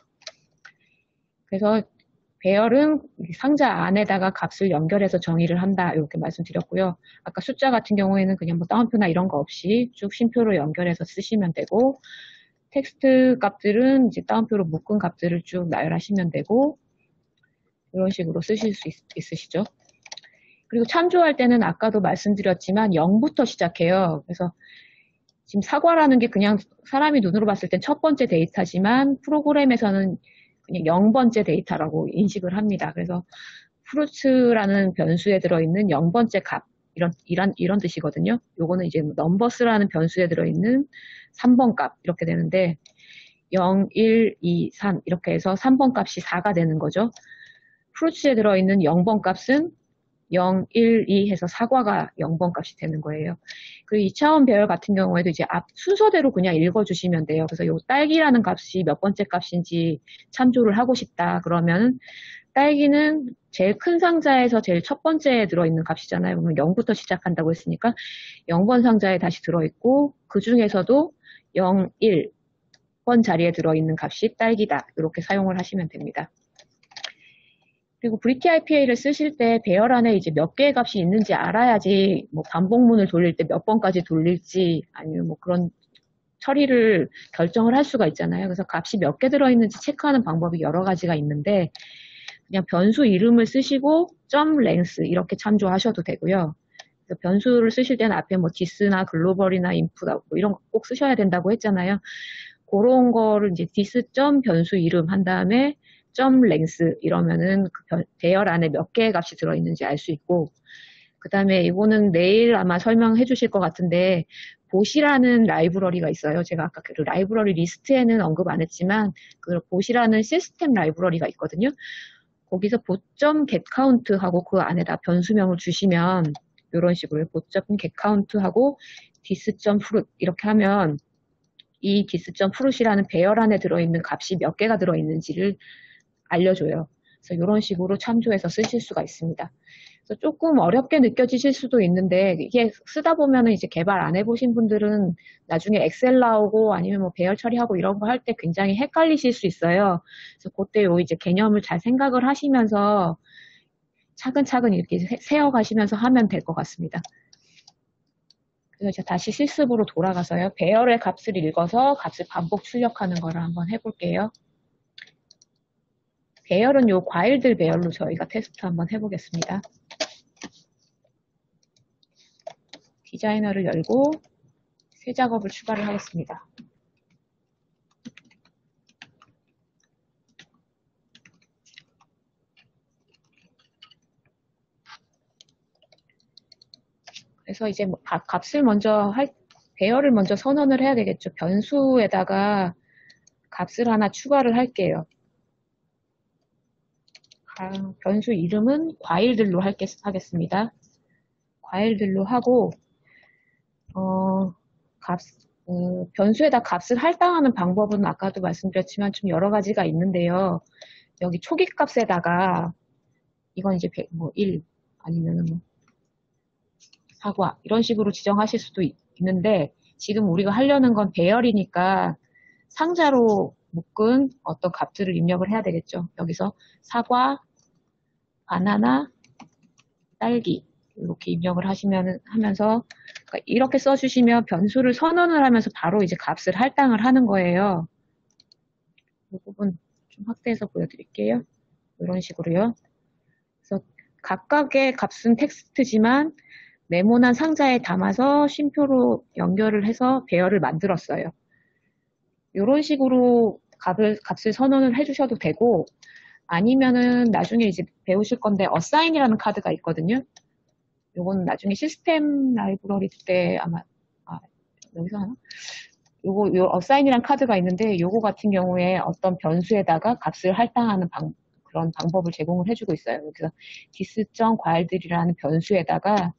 그래서 배열은 상자 안에다가 값을 연결해서 정의를 한다, 이렇게 말씀드렸고요. 아까 숫자 같은 경우에는 그냥 뭐 따옴표나 이런 거 없이 쭉 쉼표로 연결해서 쓰시면 되고, 텍스트 값들은 이제 따옴표로 묶은 값들을 쭉 나열하시면 되고, 이런 식으로 쓰실 수 있으시죠. 그리고 참조할 때는 아까도 말씀드렸지만 0부터 시작해요. 그래서 지금 사과라는 게 그냥 사람이 눈으로 봤을 땐 첫 번째 데이터지만 프로그램에서는 그냥 0번째 데이터라고 인식을 합니다. 그래서 fruits라는 변수에 들어있는 0번째 값, 이런 뜻이거든요. 요거는 이제 numbers라는 변수에 들어있는 3번 값, 이렇게 되는데 0, 1, 2, 3 이렇게 해서 3번 값이 4가 되는 거죠. fruits에 들어있는 0번 값은 0, 1, 2 해서 사과가 0번 값이 되는 거예요. 그리고 2차원 배열 같은 경우에도 이제 앞 순서대로 그냥 읽어주시면 돼요. 그래서 요 딸기라는 값이 몇 번째 값인지 참조를 하고 싶다. 그러면 딸기는 제일 큰 상자에서 제일 첫 번째에 들어있는 값이잖아요. 그러면 0부터 시작한다고 했으니까 0번 상자에 다시 들어있고 그 중에서도 0, 1번 자리에 들어있는 값이 딸기다. 이렇게 사용을 하시면 됩니다. 그리고 VTIPA를 쓰실 때 배열 안에 이제 몇 개의 값이 있는지 알아야지 뭐 반복문을 돌릴 때 몇 번까지 돌릴지 아니면 뭐 그런 처리를 결정을 할 수가 있잖아요. 그래서 값이 몇 개 들어있는지 체크하는 방법이 여러 가지가 있는데 그냥 변수 이름을 쓰시고 .length 이렇게 참조하셔도 되고요. 그래서 변수를 쓰실 때는 앞에 뭐 this나 글로벌이나 input 뭐 이런 거 꼭 쓰셔야 된다고 했잖아요. 그런 거를 이제 this 변수 이름 한 다음에 .length 이러면은 그 배열 안에 몇 개의 값이 들어있는지 알 수 있고 그 다음에 이거는 내일 아마 설명해 주실 것 같은데 보시라는 라이브러리가 있어요. 제가 아까 그 라이브러리 리스트에는 언급 안 했지만 그 보시라는 시스템 라이브러리가 있거든요. 거기서 bot.getCount하고 그 안에다 변수명을 주시면 이런 식으로 bot.getCount하고 this.fruit 이렇게 하면 이 this.fruit이라는 배열 안에 들어있는 값이 몇 개가 들어있는지를 알려줘요. 그래서 이런 식으로 참조해서 쓰실 수가 있습니다. 그래서 조금 어렵게 느껴지실 수도 있는데 이게 쓰다 보면은 이제 개발 안 해보신 분들은 나중에 엑셀 나오고 아니면 뭐 배열 처리하고 이런 거 할 때 굉장히 헷갈리실 수 있어요. 그래서 그때 요 이제 개념을 잘 생각을 하시면서 차근차근 이렇게 세어가시면서 하면 될 것 같습니다. 그래서 제가 다시 실습으로 돌아가서요. 배열의 값을 읽어서 값을 반복 출력하는 거를 한번 해볼게요. 배열은 요 과일들 배열로 저희가 테스트 한번 해보겠습니다. 디자이너를 열고 새 작업을 추가를 하겠습니다. 그래서 이제 값을 먼저 배열을 먼저 선언을 해야 되겠죠. 변수에다가 값을 하나 추가를 할게요. 변수 이름은 과일들로 하겠습니다. 과일들로 하고 변수에다 값을 할당하는 방법은 아까도 말씀드렸지만 좀 여러 가지가 있는데요. 여기 초기 값에다가 이건 이제 뭐 1 아니면 뭐 사과 이런 식으로 지정하실 수도 있는데 지금 우리가 하려는 건 배열이니까 상자로 묶은 어떤 값들을 입력을 해야 되겠죠. 여기서 사과, 바나나, 딸기 이렇게 입력을 하면서 그러니까 이렇게 써주시면 변수를 선언을 하면서 바로 이제 값을 할당을 하는 거예요. 이 부분 좀 확대해서 보여드릴게요. 이런 식으로요. 그래서 각각의 값은 텍스트지만 네모난 상자에 담아서 쉼표로 연결을 해서 배열을 만들었어요. 이런 식으로 값을 선언을 해주셔도 되고 아니면은 나중에 이제 배우실 건데 어사인이라는 카드가 있거든요. 요건 나중에 시스템 라이브러리 때 아마 여기서 하나? 요 어사인이라는 카드가 있는데 요거 같은 경우에 어떤 변수에다가 값을 할당하는 그런 방법을 제공을 해주고 있어요. 그래서 dis.과일들이라는 변수에다가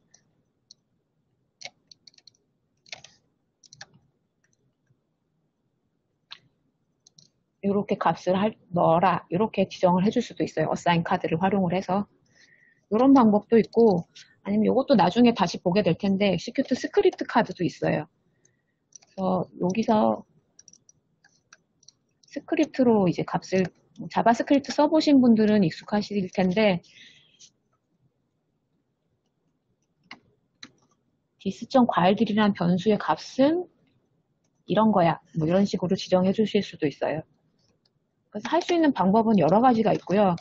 이렇게 값을 넣어라 이렇게 지정을 해줄 수도 있어요. 어사인 카드를 활용을 해서 이런 방법도 있고 아니면 이것도 나중에 다시 보게 될 텐데 execute 스크립트 카드도 있어요. 그래서 여기서 스크립트로 이제 값을 자바스크립트 써보신 분들은 익숙하실 텐데 dis.과일들이라는 변수의 값은 이런 거야 뭐 이런 식으로 지정해 주실 수도 있어요. 그래서 할 수 있는 방법은 여러 가지가 있고요.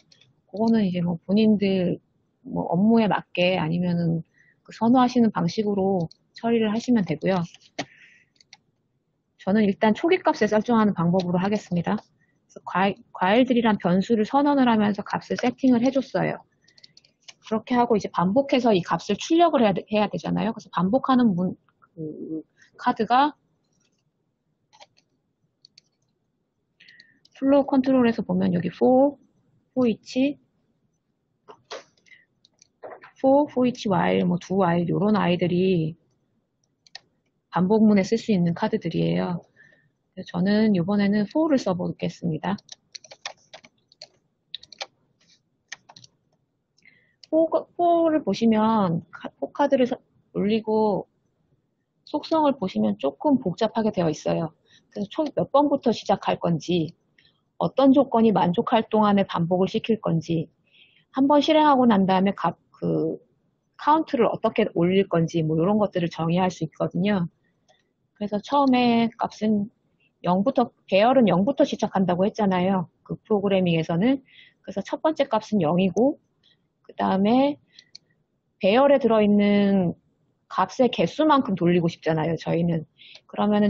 그거는 이제 뭐 본인들 뭐 업무에 맞게 아니면은 그 선호하시는 방식으로 처리를 하시면 되고요. 저는 일단 초기 값에 설정하는 방법으로 하겠습니다. 그래서 과일들이란 변수를 선언을 하면서 값을 세팅을 해줬어요. 그렇게 하고 이제 반복해서 이 값을 출력을 해야 되잖아요. 그래서 반복하는 그 카드가 플로우 컨트롤에서 보면 여기 for each while, 뭐 do while 이런 아이들이 반복문에 쓸 수 있는 카드들이에요. 저는 이번에는 for를 써보겠습니다. for를 보시면 for 카드를 올리고 속성을 보시면 조금 복잡하게 되어 있어요. 그래서 총 몇 번부터 시작할 건지 어떤 조건이 만족할 동안에 반복을 시킬 건지 한번 실행하고 난 다음에 카운트를 어떻게 올릴 건지 뭐 이런 것들을 정의할 수 있거든요. 그래서 처음에 값은 0부터 배열은 0부터 시작한다고 했잖아요. 그 프로그래밍에서는. 그래서 첫 번째 값은 0이고 그 다음에 배열에 들어있는 값의 개수만큼 돌리고 싶잖아요. 저희는. 그러면은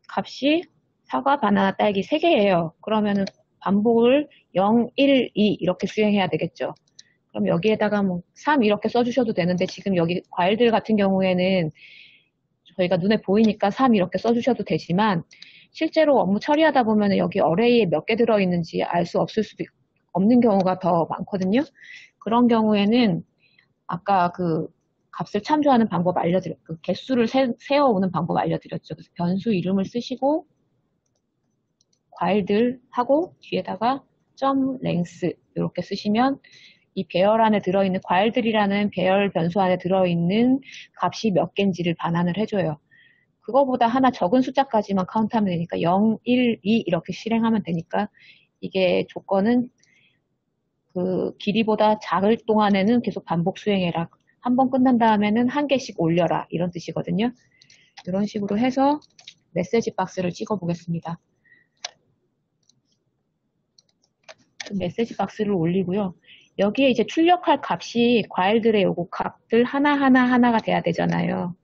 값이 사과, 바나나, 딸기 3개예요. 그러면은 반복을 0, 1, 2 이렇게 수행해야 되겠죠. 그럼 여기에다가 뭐 3 이렇게 써주셔도 되는데 지금 여기 과일들 같은 경우에는 저희가 눈에 보이니까 3 이렇게 써주셔도 되지만 실제로 업무 처리하다 보면 여기 어레이에 몇 개 들어있는지 알 수 없는 경우가 더 많거든요. 그런 경우에는 아까 그 값을 참조하는 방법 그 개수를 세어오는 방법 알려드렸죠. 그래서 변수 이름을 쓰시고 과일들 하고 뒤에다가 점 랭스 이렇게 쓰시면 이 배열 안에 들어있는 과일들이라는 배열 변수 안에 들어있는 값이 몇 개인지를 반환을 해줘요. 그거보다 하나 적은 숫자까지만 카운트하면 되니까 0, 1, 2 이렇게 실행하면 되니까 이게 조건은 그 길이보다 작을 동안에는 계속 반복 수행해라. 한 번 끝난 다음에는 한 개씩 올려라. 이런 뜻이거든요. 이런 식으로 해서 메시지 박스를 찍어 보겠습니다. 메시지 박스를 올리고요. 여기에 이제 출력할 값이 과일들의 요거 값들 하나가 돼야 되잖아요.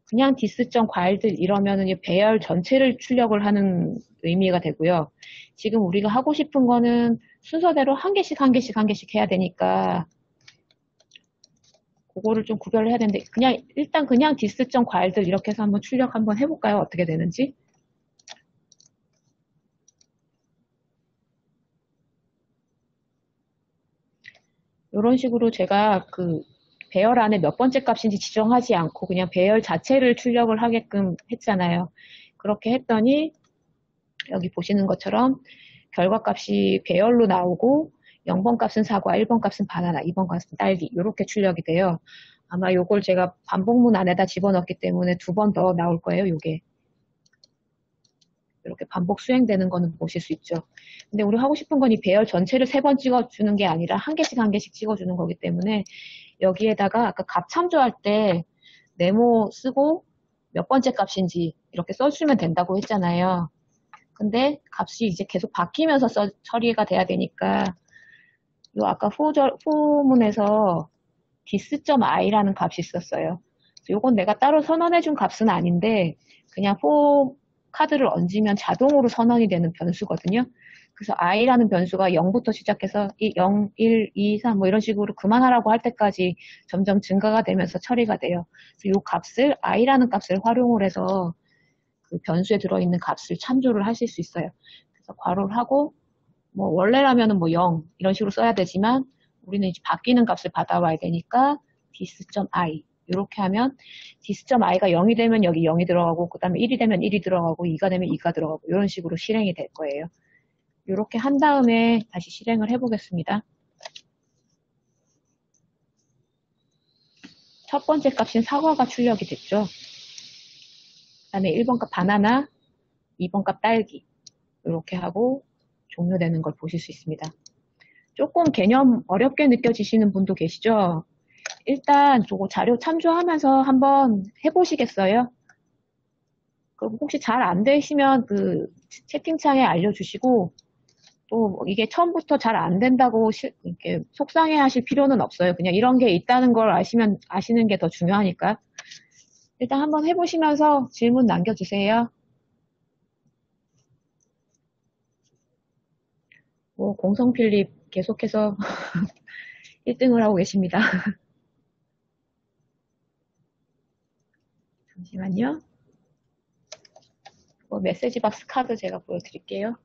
그냥 디스점 과일들 이러면은 배열 전체를 출력을 하는 의미가 되고요. 지금 우리가 하고 싶은 거는 순서대로 한 개씩 해야 되니까 그거를 좀 구별을 해야 되는데 일단 그냥 디스점 과일들 이렇게 해서 한번 출력 한번 해볼까요? 어떻게 되는지. 이런 식으로 제가 그 배열 안에 몇 번째 값인지 지정하지 않고 그냥 배열 자체를 출력을 하게끔 했잖아요. 그렇게 했더니 여기 보시는 것처럼 결과값이 배열로 나오고 0번 값은 사과, 1번 값은 바나나, 2번 값은 딸기 이렇게 출력이 돼요. 아마 요걸 제가 반복문 안에다 집어넣기 때문에 두 번 더 나올 거예요. 요게 이렇게 반복 수행되는 거는 보실 수 있죠. 근데 우리 하고 싶은 건 이 배열 전체를 세 번 찍어주는 게 아니라 한 개씩 찍어주는 거기 때문에 여기에다가 아까 값 참조할 때 네모 쓰고 몇 번째 값인지 이렇게 써주면 된다고 했잖아요. 근데 값이 이제 계속 바뀌면서 처리가 돼야 되니까 요 아까 후문에서 dis.i라는 값이 있었어요. 요건 내가 따로 선언해준 값은 아닌데 그냥 for 카드를 얹으면 자동으로 선언이 되는 변수거든요. 그래서 i라는 변수가 0부터 시작해서 0, 1, 2, 3 뭐 이런 식으로 그만하라고 할 때까지 점점 증가가 되면서 처리가 돼요. 그래서 요 값을 i라는 값을 활용을 해서 그 변수에 들어있는 값을 참조를 하실 수 있어요. 그래서 괄호를 하고 뭐 원래라면은 뭐 0 이런 식으로 써야 되지만 우리는 이제 바뀌는 값을 받아와야 되니까 dis.i 이렇게 하면 dis.i가 0이 되면 여기 0이 들어가고 그 다음에 1이 되면 1이 들어가고 2가 되면 2가 들어가고 이런 식으로 실행이 될 거예요. 이렇게 한 다음에 다시 실행을 해보겠습니다. 첫 번째 값인 사과가 출력이 됐죠. 그 다음에 1번 값 바나나, 2번 값 딸기 이렇게 하고 종료되는 걸 보실 수 있습니다. 조금 개념 어렵게 느껴지시는 분도 계시죠? 일단 저거 자료 참조하면서 한번 해보시겠어요? 그럼 혹시 잘 안 되시면 그 채팅창에 알려주시고 또 이게 처음부터 잘 안 된다고 이렇게 속상해 하실 필요는 없어요. 그냥 이런 게 있다는 걸 아시는 게 더 중요하니까. 일단 한번 해보시면서 질문 남겨주세요. 공성필립 계속해서 1등을 하고 계십니다. 잠시만요. 메시지 박스 카드 제가 보여드릴게요.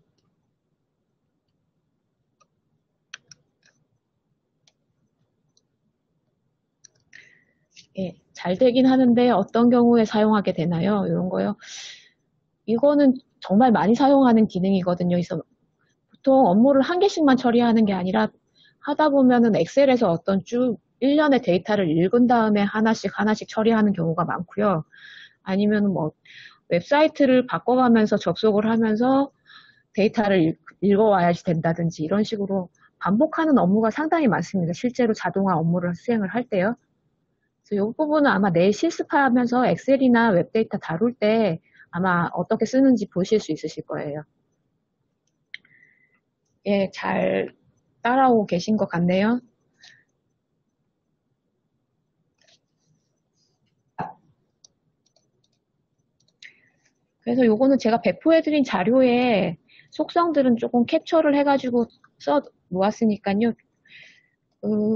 예, 잘 되긴 하는데 어떤 경우에 사용하게 되나요? 이런 거요. 이거는 정말 많이 사용하는 기능이거든요. 그래서 보통 업무를 한 개씩만 처리하는 게 아니라 하다 보면은 엑셀에서 어떤 쭉 1년의 데이터를 읽은 다음에 하나씩 처리하는 경우가 많고요. 아니면 뭐 웹사이트를 바꿔가면서 접속을 하면서 데이터를 읽어와야지 된다든지 이런 식으로 반복하는 업무가 상당히 많습니다. 실제로 자동화 업무를 수행을 할 때요. 그래서 이 부분은 아마 내일 실습하면서 엑셀이나 웹데이터 다룰 때 아마 어떻게 쓰는지 보실 수 있으실 거예요. 예, 잘 따라오고 계신 것 같네요. 그래서 요거는 제가 배포해드린 자료에 속성들은 조금 캡처를 해가지고 써 놓았으니까요.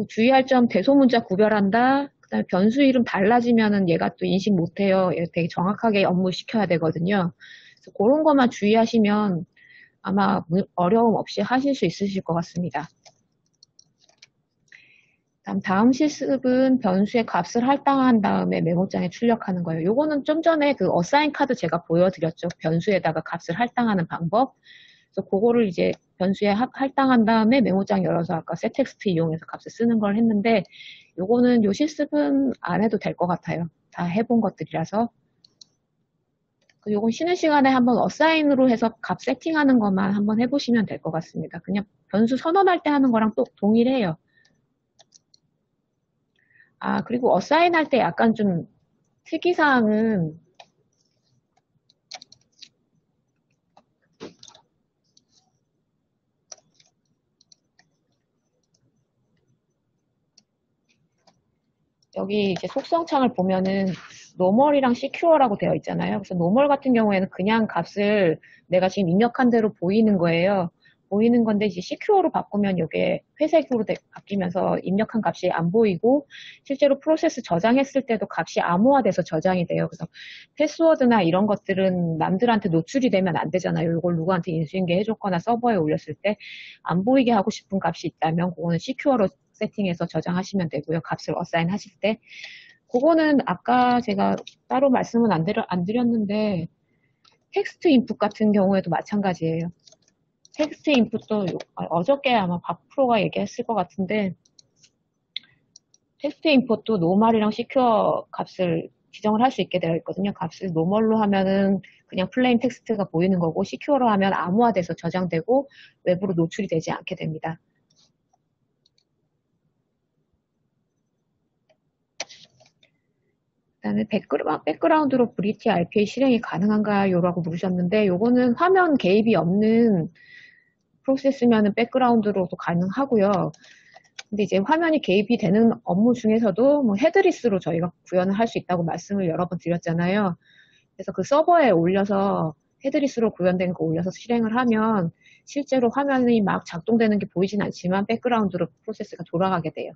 주의할 점 대소문자 구별한다. 그다음에 변수 이름 달라지면은 얘가 또 인식 못해요. 얘 되게 정확하게 업무 시켜야 되거든요. 그래서 그런 것만 주의하시면 아마 어려움 없이 하실 수 있으실 것 같습니다. 다음 실습은 변수의 값을 할당한 다음에 메모장에 출력하는 거예요. 요거는 좀 전에 그 어사인 카드 제가 보여드렸죠. 변수에다가 값을 할당하는 방법. 그래서 그거를 이제 변수에 할당한 다음에 메모장 열어서 아까 setText 이용해서 값을 쓰는 걸 했는데 요거는 요 실습은 안 해도 될 것 같아요. 다 해본 것들이라서. 요건 쉬는 시간에 한번 어사인으로 해서 값 세팅하는 것만 한번 해보시면 될 것 같습니다. 그냥 변수 선언할 때 하는 거랑 또 동일해요. 아, 그리고 어사인 할 때 약간 좀 특이사항은 여기 이제 속성창을 보면은 노멀이랑 시큐어라고 되어 있잖아요. 그래서 노멀 같은 경우에는 그냥 값을 내가 지금 입력한 대로 보이는 거예요. 보이는 건데 이제 시큐어로 바꾸면 이게 회색으로 바뀌면서 입력한 값이 안 보이고 실제로 프로세스 저장했을 때도 값이 암호화돼서 저장이 돼요. 그래서 패스워드나 이런 것들은 남들한테 노출이 되면 안 되잖아요. 이걸 누구한테 인수인계 해줬거나 서버에 올렸을 때 안 보이게 하고 싶은 값이 있다면 그거는 시큐어로 세팅해서 저장하시면 되고요. 값을 어사인 하실 때. 그거는 아까 제가 따로 말씀은 안 드렸는데 텍스트 인풋 같은 경우에도 마찬가지예요. 텍스트 인풋도 어저께 아마 박 프로가 얘기했을 것 같은데 텍스트 인풋도 노멀이랑 시큐어 값을 지정을 할 수 있게 되어 있거든요. 값을 노멀로 하면은 그냥 플레인 텍스트가 보이는 거고 시큐어로 하면 암호화돼서 저장되고 외부로 노출이 되지 않게 됩니다. 그다음에 백그라운드로 브리티 RPA 실행이 가능한가요? 라고 물으셨는데 요거는 화면 개입이 없는 프로세스면은 백그라운드로도 가능하고요. 근데 이제 화면이 개입이 되는 업무 중에서도 뭐 헤드리스로 저희가 구현을 할 수 있다고 말씀을 여러 번 드렸잖아요. 그래서 그 서버에 올려서 헤드리스로 구현된 거 올려서 실행을 하면 실제로 화면이 막 작동되는 게 보이진 않지만 백그라운드로 프로세스가 돌아가게 돼요.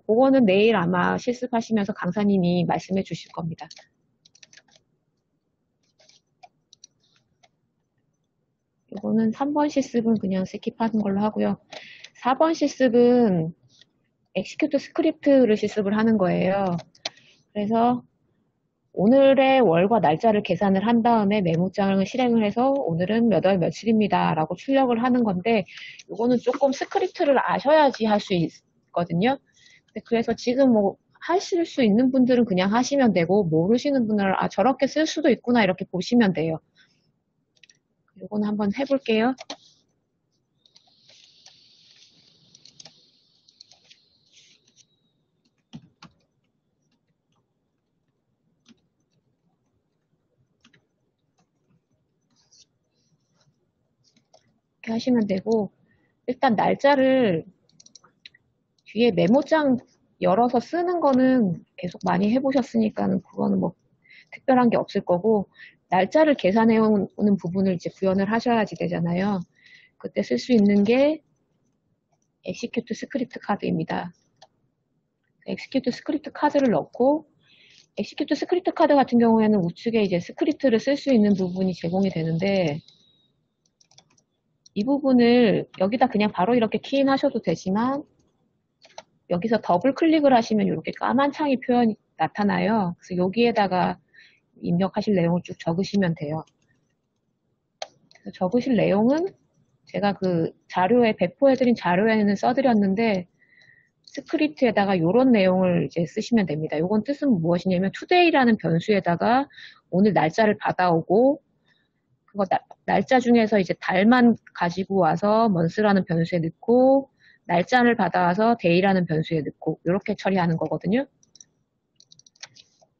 그거는 내일 아마 실습하시면서 강사님이 말씀해 주실 겁니다. 이거는 3번 실습은 그냥 스킵하는 걸로 하고요. 4번 실습은 execute 스크립트를 실습을 하는 거예요. 그래서 오늘의 월과 날짜를 계산을 한 다음에 메모장을 실행을 해서 오늘은 몇 월 며칠입니다 라고 출력을 하는 건데 이거는 조금 스크립트를 아셔야지 할 수 있거든요. 그래서 지금 뭐 하실 수 있는 분들은 그냥 하시면 되고 모르시는 분들은 아 저렇게 쓸 수도 있구나 이렇게 보시면 돼요. 이거는 한번 해볼게요. 이렇게 하시면 되고 일단 날짜를 뒤에 메모장 열어서 쓰는 거는 계속 많이 해보셨으니까 그거는 뭐 특별한 게 없을 거고 날짜를 계산해 오는 부분을 이제 구현을 하셔야지 되잖아요. 그때 쓸 수 있는 게 execute 스크립트 카드입니다. execute 스크립트 카드를 넣고 execute 스크립트 카드 같은 경우에는 우측에 이제 스크립트를 쓸 수 있는 부분이 제공이 되는데 이 부분을 여기다 그냥 바로 이렇게 키인 하셔도 되지만 여기서 더블 클릭을 하시면 이렇게 까만 창이 표현이 나타나요. 그래서 여기에다가 입력하실 내용을 쭉 적으시면 돼요. 적으실 내용은 제가 그 자료에 배포해드린 자료에는 써드렸는데 스크립트에다가 이런 내용을 이제 쓰시면 됩니다. 이건 뜻은 무엇이냐면 today라는 변수에다가 오늘 날짜를 받아오고 그거 날짜 중에서 이제 달만 가지고 와서 month라는 변수에 넣고 날짜를 받아와서 day라는 변수에 넣고 이렇게 처리하는 거거든요.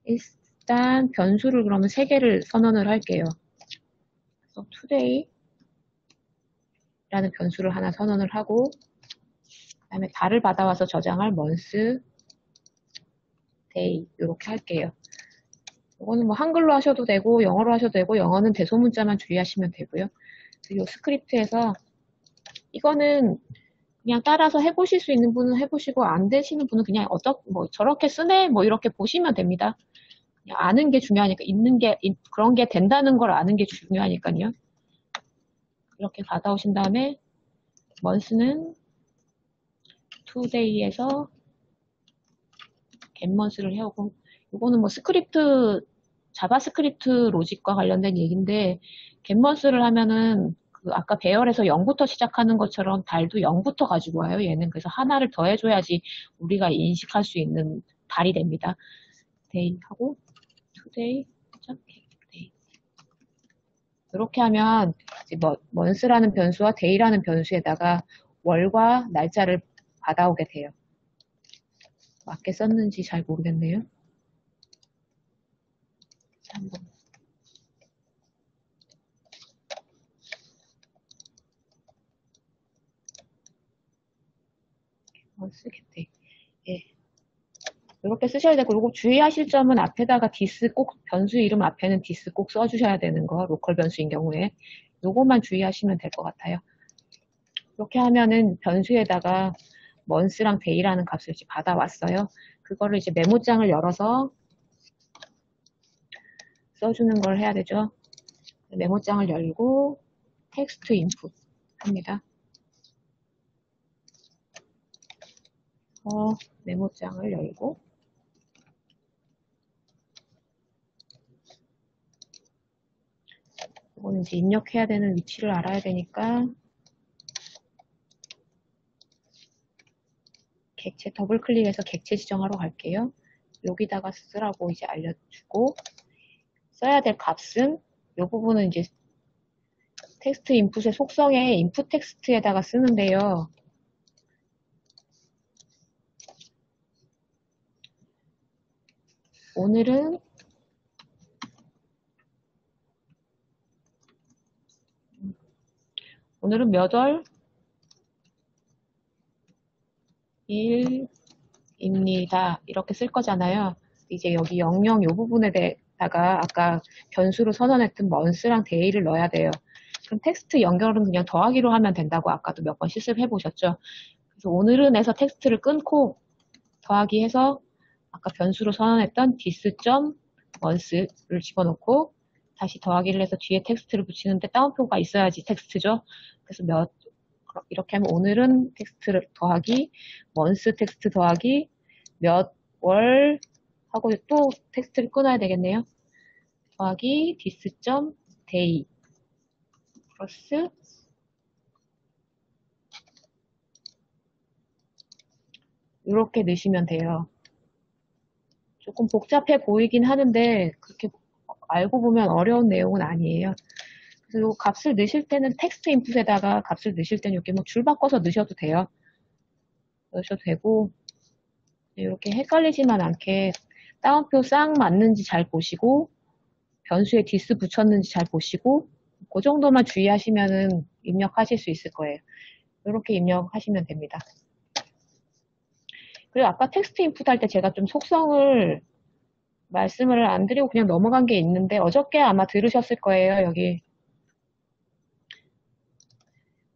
일단 변수를 그러면 3개를 선언을 할게요. 그래서 today 라는 변수를 하나 선언을 하고 그 다음에 달을 받아와서 저장할 month, day 이렇게 할게요. 이거는 뭐 한글로 하셔도 되고 영어로 하셔도 되고 영어는 대소문자만 주의하시면 되고요. 이 스크립트에서 이거는 그냥 따라서 해보실 수 있는 분은 해보시고 안 되시는 분은 그냥 뭐 저렇게 쓰네 뭐 이렇게 보시면 됩니다. 그냥 아는 게 중요하니까 그런 게 된다는 걸 아는 게 중요하니까요. 이렇게 받아오신 다음에 month는 today에서 getmonth를 해오고 이거는 뭐 자바스크립트 로직과 관련된 얘기인데 getmonth를 하면은 그 아까 배열에서 0부터 시작하는 것처럼 달도 0부터 가지고 와요. 얘는 그래서 하나를 더 해줘야지 우리가 인식할 수 있는 달이 됩니다. day 하고 today, day. 이렇게 하면 이제 month라는 변수와 day라는 변수에다가 월과 날짜를 받아오게 돼요. 맞게 썼는지 잘 모르겠네요. 한번 쓰겠대. 예. 이렇게 쓰셔야 되고, 요거 주의하실 점은 앞에다가 디스 꼭, 변수 이름 앞에는 디스 꼭 써주셔야 되는 거, 로컬 변수인 경우에. 요것만 주의하시면 될 것 같아요. 이렇게 하면은 변수에다가 month랑 day라는 값을 이제 받아왔어요. 그거를 이제 메모장을 열어서 써주는 걸 해야 되죠. 메모장을 열고 텍스트 인풋 합니다. 메모장을 열고 이거는 이제 입력해야 되는 위치를 알아야 되니까 객체 더블 클릭해서 객체 지정하러 갈게요. 여기다가 쓰라고 이제 알려주고 써야 될 값은 이 부분은 이제 텍스트 인풋의 속성에 인풋 텍스트에다가 쓰는데요. 오늘은 몇 월일입니다. 이렇게 쓸 거잖아요. 이제 여기 00 이 부분에다가 아까 변수로 선언했던 month랑 day를 넣어야 돼요. 그럼 텍스트 연결은 그냥 더하기로 하면 된다고 아까도 몇 번 실습해 보셨죠? 그래서 오늘은 해서 텍스트를 끊고 더하기 해서 아까 변수로 선언했던 this.month를 집어넣고 다시 더하기를 해서 뒤에 텍스트를 붙이는데 따옴표가 있어야지 텍스트죠. 그래서 이렇게 하면 오늘은 텍스트를 더하기 month 텍스트 더하기 몇 월 하고 또 텍스트를 끊어야 되겠네요. 더하기 this.day 플러스 이렇게 넣으시면 돼요. 조금 복잡해 보이긴 하는데 그렇게 알고 보면 어려운 내용은 아니에요. 그래서 이 값을 넣으실 때는 텍스트 인풋에다가 값을 넣으실 때는 이렇게 뭐 줄 바꿔서 넣으셔도 돼요. 넣으셔도 되고 이렇게 헷갈리지만 않게 따옴표 싹 맞는지 잘 보시고 변수에 디스 붙였는지 잘 보시고 그 정도만 주의하시면은 입력하실 수 있을 거예요. 이렇게 입력하시면 됩니다. 그리고 아까 텍스트 인풋 할 때 제가 좀 속성을 말씀을 안 드리고 그냥 넘어간 게 있는데 어저께 아마 들으셨을 거예요. 여기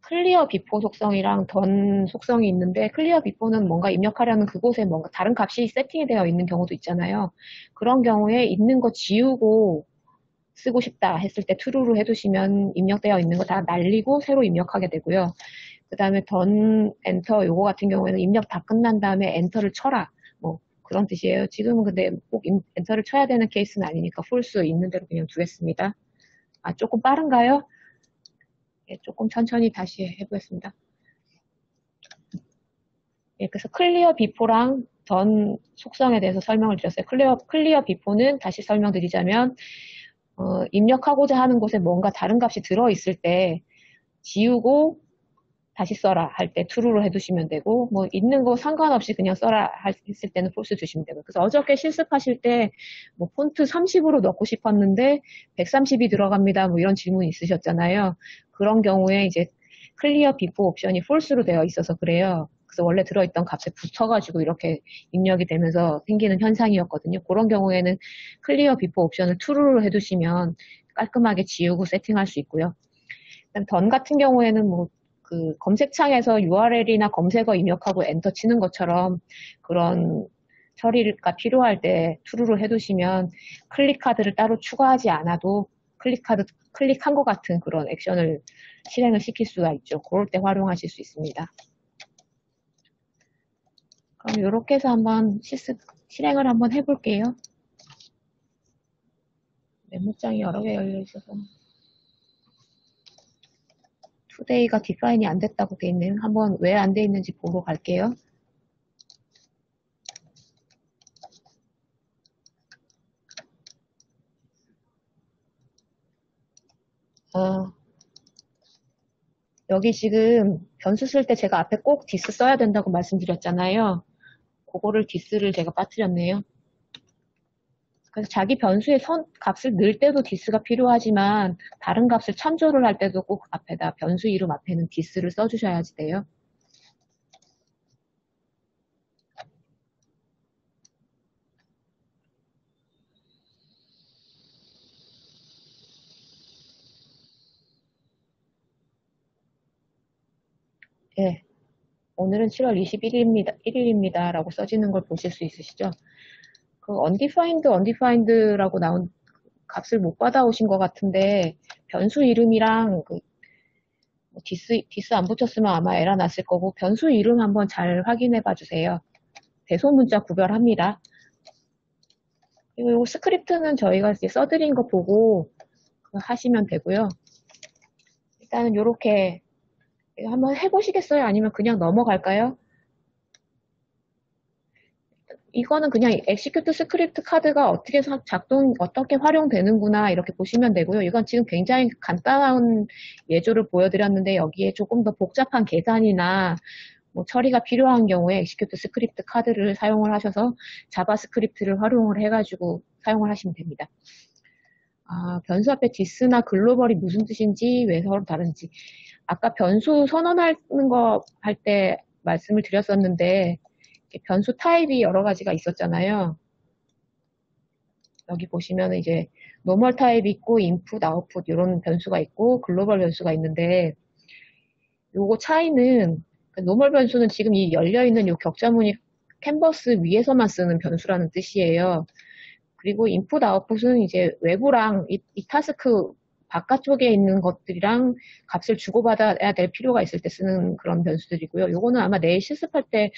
클리어 비포 속성이랑 던 속성이 있는데 클리어 비포는 뭔가 입력하려는 그곳에 뭔가 다른 값이 세팅이 되어 있는 경우도 있잖아요. 그런 경우에 있는 거 지우고 쓰고 싶다 했을 때 true로 해두시면 입력되어 있는 거 다 날리고 새로 입력하게 되고요. 그 다음에 던 엔터 요거 같은 경우에는 입력 다 끝난 다음에 엔터를 쳐라 뭐 그런 뜻이에요. 지금은 근데 꼭 엔터를 쳐야 되는 케이스는 아니니까 false 있는 대로 그냥 두겠습니다. 아 조금 빠른가요? 예, 조금 천천히 다시 해보겠습니다. 예, 그래서 클리어 비포랑 던 속성에 대해서 설명을 드렸어요. 클리어 비포는 다시 설명드리자면 입력하고자 하는 곳에 뭔가 다른 값이 들어있을 때 지우고 다시 써라 할 때 true로 해두시면 되고 뭐 있는 거 상관없이 그냥 써라 했을 때는 false 주시면 되고 그래서 어저께 실습하실 때 뭐 폰트 30으로 넣고 싶었는데 130이 들어갑니다 뭐 이런 질문이 있으셨잖아요. 그런 경우에 이제 클리어 비포 옵션이 false로 되어 있어서 그래요. 그래서 원래 들어있던 값에 붙어가지고 이렇게 입력이 되면서 생기는 현상이었거든요. 그런 경우에는 클리어 비포 옵션을 true로 해두시면 깔끔하게 지우고 세팅할 수 있고요. 그다음 던 같은 경우에는 뭐 그 검색창에서 URL이나 검색어 입력하고 엔터 치는 것처럼 그런 처리가 필요할 때 true로 해두시면 클릭카드를 따로 추가하지 않아도 클릭한 것 같은 그런 액션을 실행을 시킬 수가 있죠. 그럴 때 활용하실 수 있습니다. 그럼 이렇게 해서 한번 실행을 한번 해볼게요. 메모장이 여러 개 열려 있어서. today가 define이 안 됐다고 돼 있네요. 한번 왜 안 돼 있는지 보러 갈게요. 어, 여기 지금 변수 쓸 때 제가 앞에 꼭 디스 써야 된다고 말씀드렸잖아요. 그거를 디스를 제가 빠뜨렸네요. 그래서 자기 변수의 값을 넣을 때도 디스가 필요하지만 다른 값을 참조를 할 때도 꼭 앞에다 변수 이름 앞에는 디스를 써주셔야지 돼요. 예. 오늘은 7월 21일입니다. 라고 써지는 걸 보실 수 있으시죠? 그 undefined라고 나온 값을 못 받아오신 것 같은데 변수 이름이랑 그 디스 안 붙였으면 아마 에러 났을 거고 변수 이름 한번 잘 확인해 봐 주세요. 대소문자 구별합니다. 그리고 이 스크립트는 저희가 이제 써드린 거 보고 하시면 되고요. 일단은 이렇게 한번 해보시겠어요? 아니면 그냥 넘어갈까요? 이거는 그냥 execute 스크립트 카드가 어떻게 활용되는구나 이렇게 보시면 되고요. 이건 지금 굉장히 간단한 예조를 보여드렸는데 여기에 조금 더 복잡한 계산이나 뭐 처리가 필요한 경우에 execute 스크립트 카드를 사용을 하셔서 자바스크립트를 활용을 해가지고 사용을 하시면 됩니다. 변수 앞에 디스나 글로벌이 무슨 뜻인지, 왜 서로 다른지. 아까 변수 선언하는 거 할 때 말씀을 드렸었는데 변수 타입이 여러 가지가 있었잖아요. 여기 보시면 이제 노멀 타입이 있고 인풋, 아웃풋 이런 변수가 있고 글로벌 변수가 있는데 요거 차이는 노멀 변수는 지금 이 열려있는 요 격자무늬 캔버스 위에서만 쓰는 변수라는 뜻이에요. 그리고 인풋, 아웃풋은 이제 외부랑 이 타스크 바깥쪽에 있는 것들이랑 값을 주고받아야 될 필요가 있을 때 쓰는 그런 변수들이고요. 요거는 아마 내일 실습할 때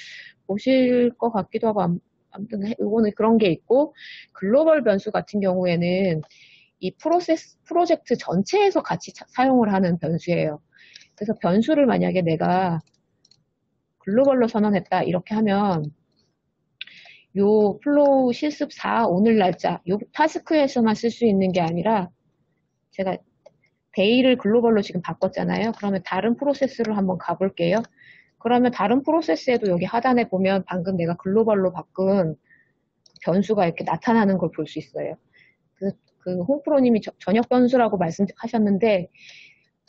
보실 것 같기도 하고, 아무튼 요거는 그런 게 있고, 글로벌 변수 같은 경우에는 이 프로젝트 전체에서 같이 사용을 하는 변수예요. 그래서 변수를 만약에 내가 글로벌로 선언했다 이렇게 하면 요 플로우 실습 4 오늘 날짜 요 타스크에서만 쓸 수 있는 게 아니라 제가 데이를 글로벌로 지금 바꿨잖아요. 그러면 다른 프로세스를 한번 가볼게요. 그러면 다른 프로세스에도 여기 하단에 보면 방금 내가 글로벌로 바꾼 변수가 이렇게 나타나는 걸 볼 수 있어요. 그 홍프로님이 전역 변수라고 말씀하셨는데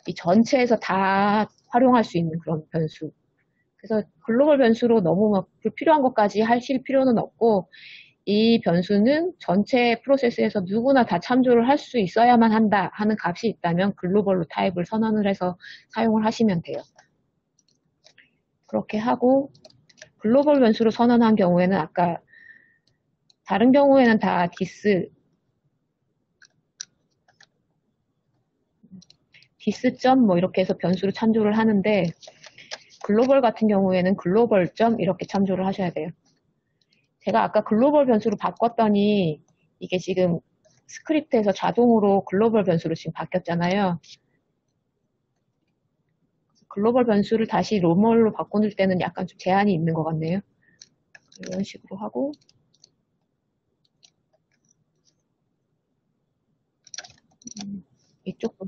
이 전체에서 다 활용할 수 있는 그런 변수. 그래서 글로벌 변수로 너무 막 불필요한 것까지 하실 필요는 없고 이 변수는 전체 프로세스에서 누구나 다 참조를 할 수 있어야만 한다 하는 값이 있다면 글로벌로 타입을 선언을 해서 사용을 하시면 돼요. 그렇게 하고 글로벌 변수로 선언한 경우에는 아까 다른 경우에는 다 디스점 뭐 이렇게 해서 변수로 참조를 하는데 글로벌 같은 경우에는 글로벌점 이렇게 참조를 하셔야 돼요. 제가 아까 글로벌 변수로 바꿨더니 이게 지금 스크립트에서 자동으로 글로벌 변수로 지금 바뀌었잖아요. 글로벌 변수를 다시 로멀로 바꿔줄 때는 약간 좀 제한이 있는 것 같네요. 이런 식으로 하고 이쪽도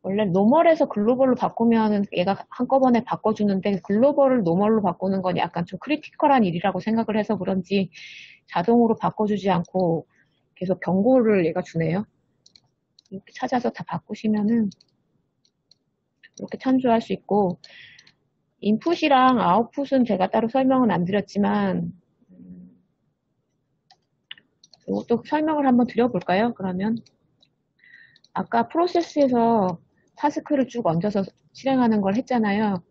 원래 노멀에서 글로벌로 바꾸면 얘가 한꺼번에 바꿔주는데 글로벌을 노멀로 바꾸는 건 약간 좀 크리티컬한 일이라고 생각을 해서 그런지 자동으로 바꿔주지 않고 계속 경고를 얘가 주네요. 이렇게 찾아서 다 바꾸시면은 이렇게 참조할 수 있고 인풋이랑 아웃풋은 제가 따로 설명은 안 드렸지만 이것도 설명을 한번 드려볼까요? 그러면 아까 프로세스에서 타스크를 쭉 얹어서 실행하는 걸 했잖아요.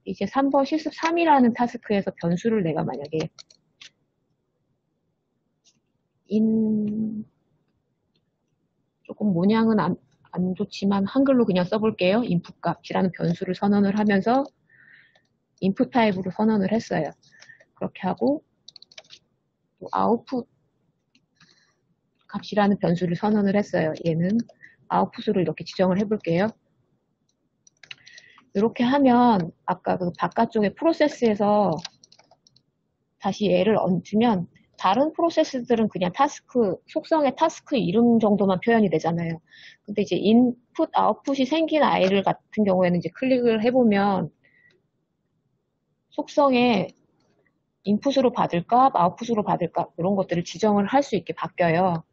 이제 3번 실습 3이라는 타스크에서 변수를 내가 만약에 조금 모양은 안 좋지만 한글로 그냥 써볼게요. 인풋 값이라는 변수를 선언을 하면서 인풋 타입으로 선언을 했어요. 그렇게 하고 또 아웃풋 값이라는 변수를 선언을 했어요. 얘는 아웃풋으로 이렇게 지정을 해볼게요. 이렇게 하면 아까 그 바깥쪽에 프로세스에서 다시 얘를 얹으면 다른 프로세스들은 그냥 타스크, 속성의 타스크 이름 정도만 표현이 되잖아요. 근데 이제 인풋, 아웃풋이 생긴 아이를 같은 경우에는 이제 클릭을 해보면 속성에 인풋으로 받을까, 아웃풋으로 받을까, 이런 것들을 지정을 할 수 있게 바뀌어요.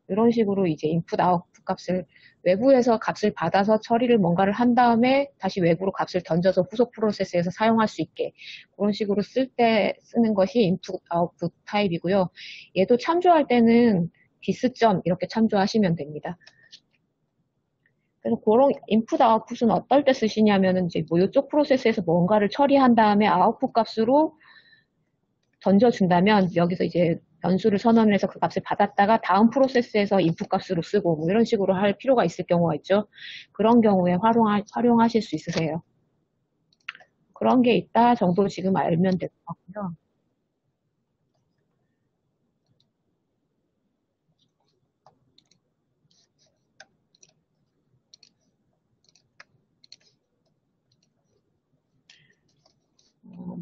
이런 식으로 이제 인풋, 아웃풋 값을 외부에서 값을 받아서 처리를 뭔가를 한 다음에 다시 외부로 값을 던져서 후속 프로세스에서 사용할 수 있게 그런 식으로 쓸 때 쓰는 것이 인풋, 아웃풋 타입이고요. 얘도 참조할 때는 디스점 이렇게 참조하시면 됩니다. 그래서 그런 인풋, 아웃풋은 어떨 때 쓰시냐면은 이제 뭐 이쪽 프로세스에서 뭔가를 처리한 다음에 아웃풋 값으로 던져준다면 여기서 이제 변수를 선언을 해서 그 값을 받았다가 다음 프로세스에서 인풋 값으로 쓰고 뭐 이런 식으로 할 필요가 있을 경우가 있죠. 그런 경우에 활용하실 수 있으세요. 그런 게 있다 정도 지금 알면 될 것 같고요.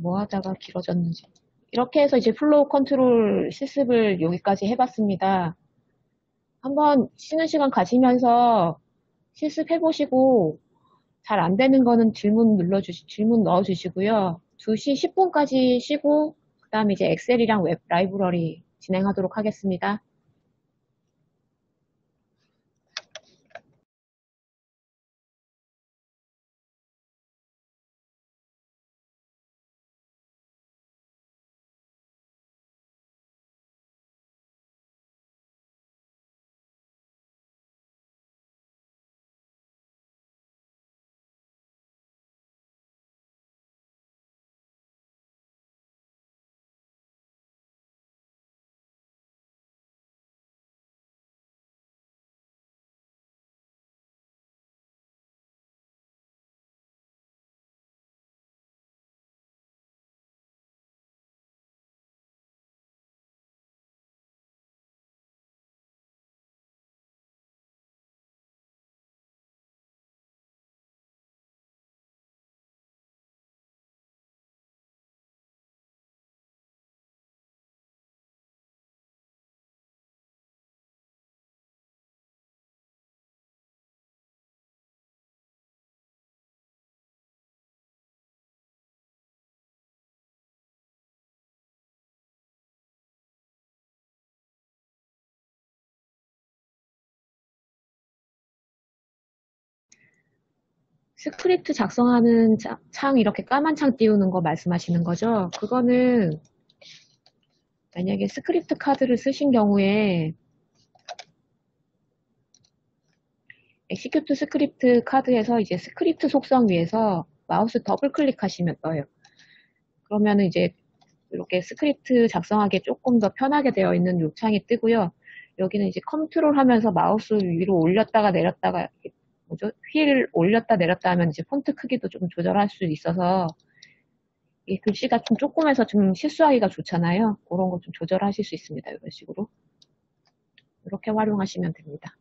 뭐 하다가 길어졌는지. 이렇게 해서 이제 플로우 컨트롤 실습을 여기까지 해봤습니다. 한번 쉬는 시간 가지면서 실습해보시고 잘 안 되는 거는 질문 넣어주시고요. 2시 10분까지 쉬고, 그 다음에 이제 엑셀이랑 웹 라이브러리 진행하도록 하겠습니다. 스크립트 작성하는 창, 이렇게 까만 창 띄우는 거 말씀하시는 거죠? 그거는 만약에 스크립트 카드를 쓰신 경우에 엑시큐트 스크립트 카드에서 이제 스크립트 속성 위에서 마우스 더블 클릭하시면 떠요. 그러면은 이제 이렇게 스크립트 작성하기 조금 더 편하게 되어 있는 요 창이 뜨고요. 여기는 이제 컨트롤 하면서 마우스 위로 올렸다가 내렸다가 뭐죠? 휠 올렸다 내렸다 하면 이제 폰트 크기도 좀 조절할 수 있어서 이 글씨가 좀 조그매서 좀 실수하기가 좋잖아요. 그런 거 좀 조절하실 수 있습니다. 이런 식으로. 이렇게 활용하시면 됩니다.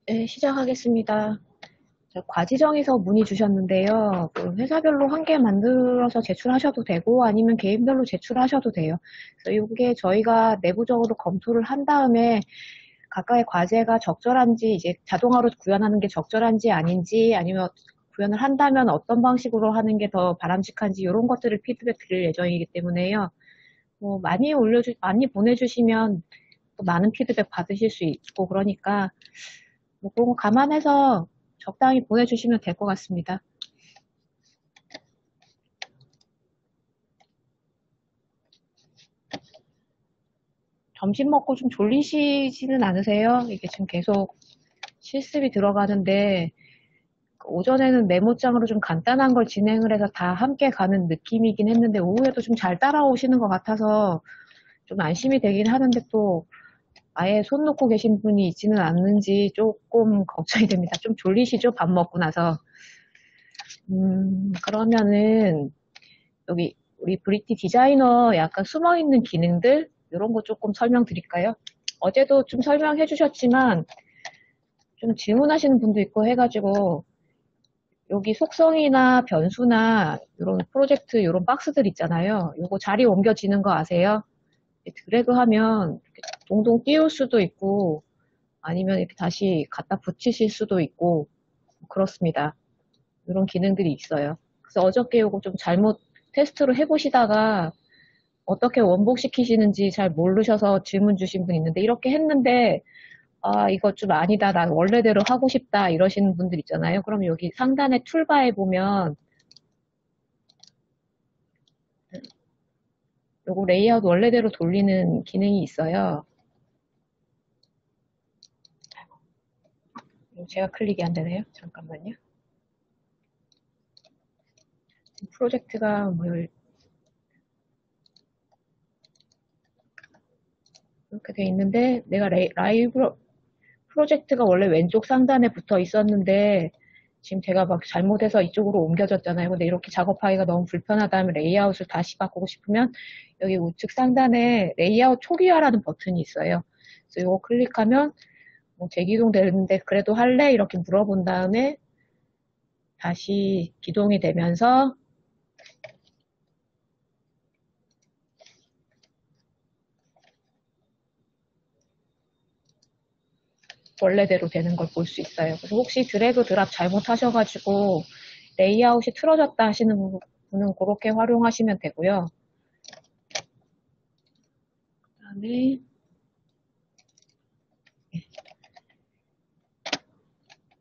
네, 시작하겠습니다. 과지정에서 문의 주셨는데요. 그 회사별로 한 개 만들어서 제출하셔도 되고 아니면 개인별로 제출하셔도 돼요. 그래서 이게 저희가 내부적으로 검토를 한 다음에 각각의 과제가 적절한지 이제 자동화로 구현하는 게 적절한지 아닌지 아니면 구현을 한다면 어떤 방식으로 하는 게 더 바람직한지 이런 것들을 피드백 드릴 예정이기 때문에요. 뭐 많이 보내주시면 또 많은 피드백 받으실 수 있고 그러니까 뭐 그런 거 감안해서 적당히 보내주시면 될 것 같습니다. 점심 먹고 좀 졸리시지는 않으세요? 이게 지금 계속 실습이 들어가는데 오전에는 메모장으로 좀 간단한 걸 진행을 해서 다 함께 가는 느낌이긴 했는데 오후에도 좀 잘 따라오시는 것 같아서 좀 안심이 되긴 하는데 또 아예 손 놓고 계신 분이 있지는 않는지 조금 걱정이 됩니다. 좀 졸리시죠? 밥 먹고 나서. 그러면은 여기 우리 브리티 디자이너 약간 숨어있는 기능들 이런 거 조금 설명드릴까요? 어제도 좀 설명해 주셨지만 좀 질문하시는 분도 있고 해가지고 여기 속성이나 변수나 이런 프로젝트 이런 박스들 있잖아요. 요거 자리 옮겨지는 거 아세요? 드래그 하면 동동 띄울 수도 있고 아니면 이렇게 다시 갖다 붙이실 수도 있고 그렇습니다. 이런 기능들이 있어요. 그래서 어저께 요거 좀 잘못 테스트로 해보시다가 어떻게 원복시키시는지 잘 모르셔서 질문 주신 분 있는데 이렇게 했는데 아 이거 좀 아니다 난 원래대로 하고 싶다 이러시는 분들 있잖아요. 그럼 여기 상단의 툴바에 보면 요거 레이아웃 원래대로 돌리는 기능이 있어요. 제가 클릭이 안 되네요. 잠깐만요. 프로젝트가 뭐 이렇게 돼 있는데 내가 라이브 프로젝트가 원래 왼쪽 상단에 붙어 있었는데 지금 제가 막 잘못해서 이쪽으로 옮겨졌잖아요. 근데 이렇게 작업하기가 너무 불편하다면 레이아웃을 다시 바꾸고 싶으면 여기 우측 상단에 레이아웃 초기화라는 버튼이 있어요. 그래서 이거 클릭하면 뭐 재기동 되는데 그래도 할래? 이렇게 물어본 다음에 다시 기동이 되면서 원래대로 되는 걸 볼 수 있어요. 그래서 혹시 드래그 드랍 잘못하셔가지고 레이아웃이 틀어졌다 하시는 분은 그렇게 활용하시면 되고요. 그 다음에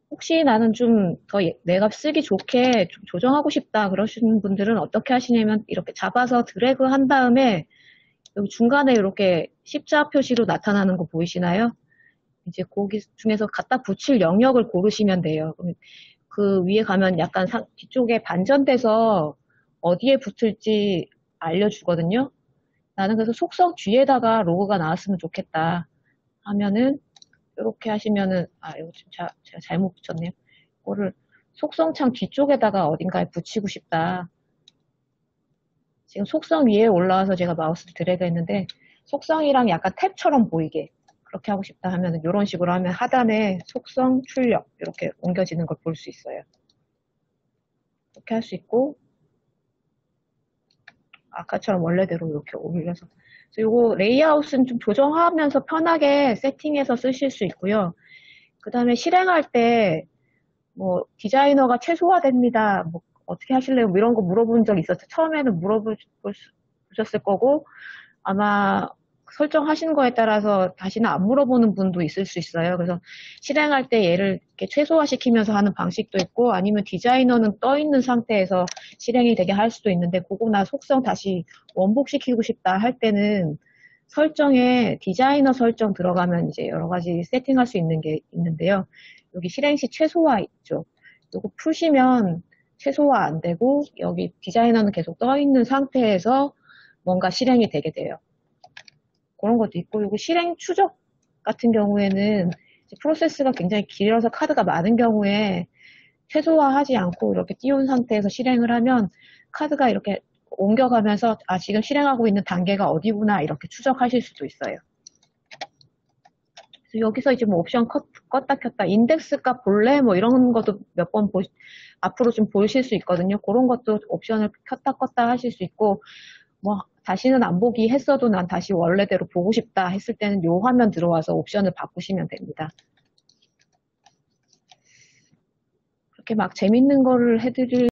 혹시 나는 좀 더 내가 쓰기 좋게 좀 조정하고 싶다 그러시는 분들은 어떻게 하시냐면 이렇게 잡아서 드래그 한 다음에 여기 중간에 이렇게 십자 표시로 나타나는 거 보이시나요? 이제 거기 중에서 갖다 붙일 영역을 고르시면 돼요. 그 위에 가면 약간 뒤쪽에 반전돼서 어디에 붙을지 알려주거든요. 나는 그래서 속성 뒤에다가 로고가 나왔으면 좋겠다 하면은 이렇게 하시면은 이거 지금 제가 잘못 붙였네요. 이거를 속성창 뒤쪽에다가 어딘가에 붙이고 싶다. 지금 속성 위에 올라와서 제가 마우스를 드래그 했는데 속성이랑 약간 탭처럼 보이게 그렇게 하고 싶다 하면 이런 식으로 하면 하단에 속성, 출력 이렇게 옮겨지는 걸 볼 수 있어요. 이렇게 할 수 있고 아까처럼 원래대로 이렇게 올려서 이거 레이아웃은 좀 조정하면서 편하게 세팅해서 쓰실 수 있고요. 그 다음에 실행할 때 뭐 디자이너가 최소화됩니다. 뭐 어떻게 하실래요? 뭐 이런 거 물어본 적 있었죠. 처음에는 물어보셨을 거고 아마 설정하신 거에 따라서 다시는 안 물어보는 분도 있을 수 있어요. 그래서 실행할 때 얘를 이렇게 최소화시키면서 하는 방식도 있고 아니면 디자이너는 떠 있는 상태에서 실행이 되게 할 수도 있는데 그거나 속성 다시 원복시키고 싶다 할 때는 설정에 디자이너 설정 들어가면 이제 여러 가지 세팅할 수 있는 게 있는데요. 여기 실행 시 최소화 있죠. 이거 푸시면 최소화 안 되고 여기 디자이너는 계속 떠 있는 상태에서 뭔가 실행이 되게 돼요. 그런 것도 있고, 이거 실행 추적 같은 경우에는 프로세스가 굉장히 길어서 카드가 많은 경우에 최소화하지 않고 이렇게 띄운 상태에서 실행을 하면 카드가 이렇게 옮겨가면서 지금 실행하고 있는 단계가 어디구나 이렇게 추적하실 수도 있어요. 여기서 이제 뭐 옵션 껐다 켰다, 인덱스 값 볼래? 뭐 이런 것도 몇 번 앞으로 좀 보실 수 있거든요. 그런 것도 옵션을 켰다 껐다 하실 수 있고, 뭐, 다시는 안 보기 했어도 난 다시 원래대로 보고 싶다 했을 때는 요 화면 들어와서 옵션을 바꾸시면 됩니다. 그렇게 막 재밌는 거를 해드릴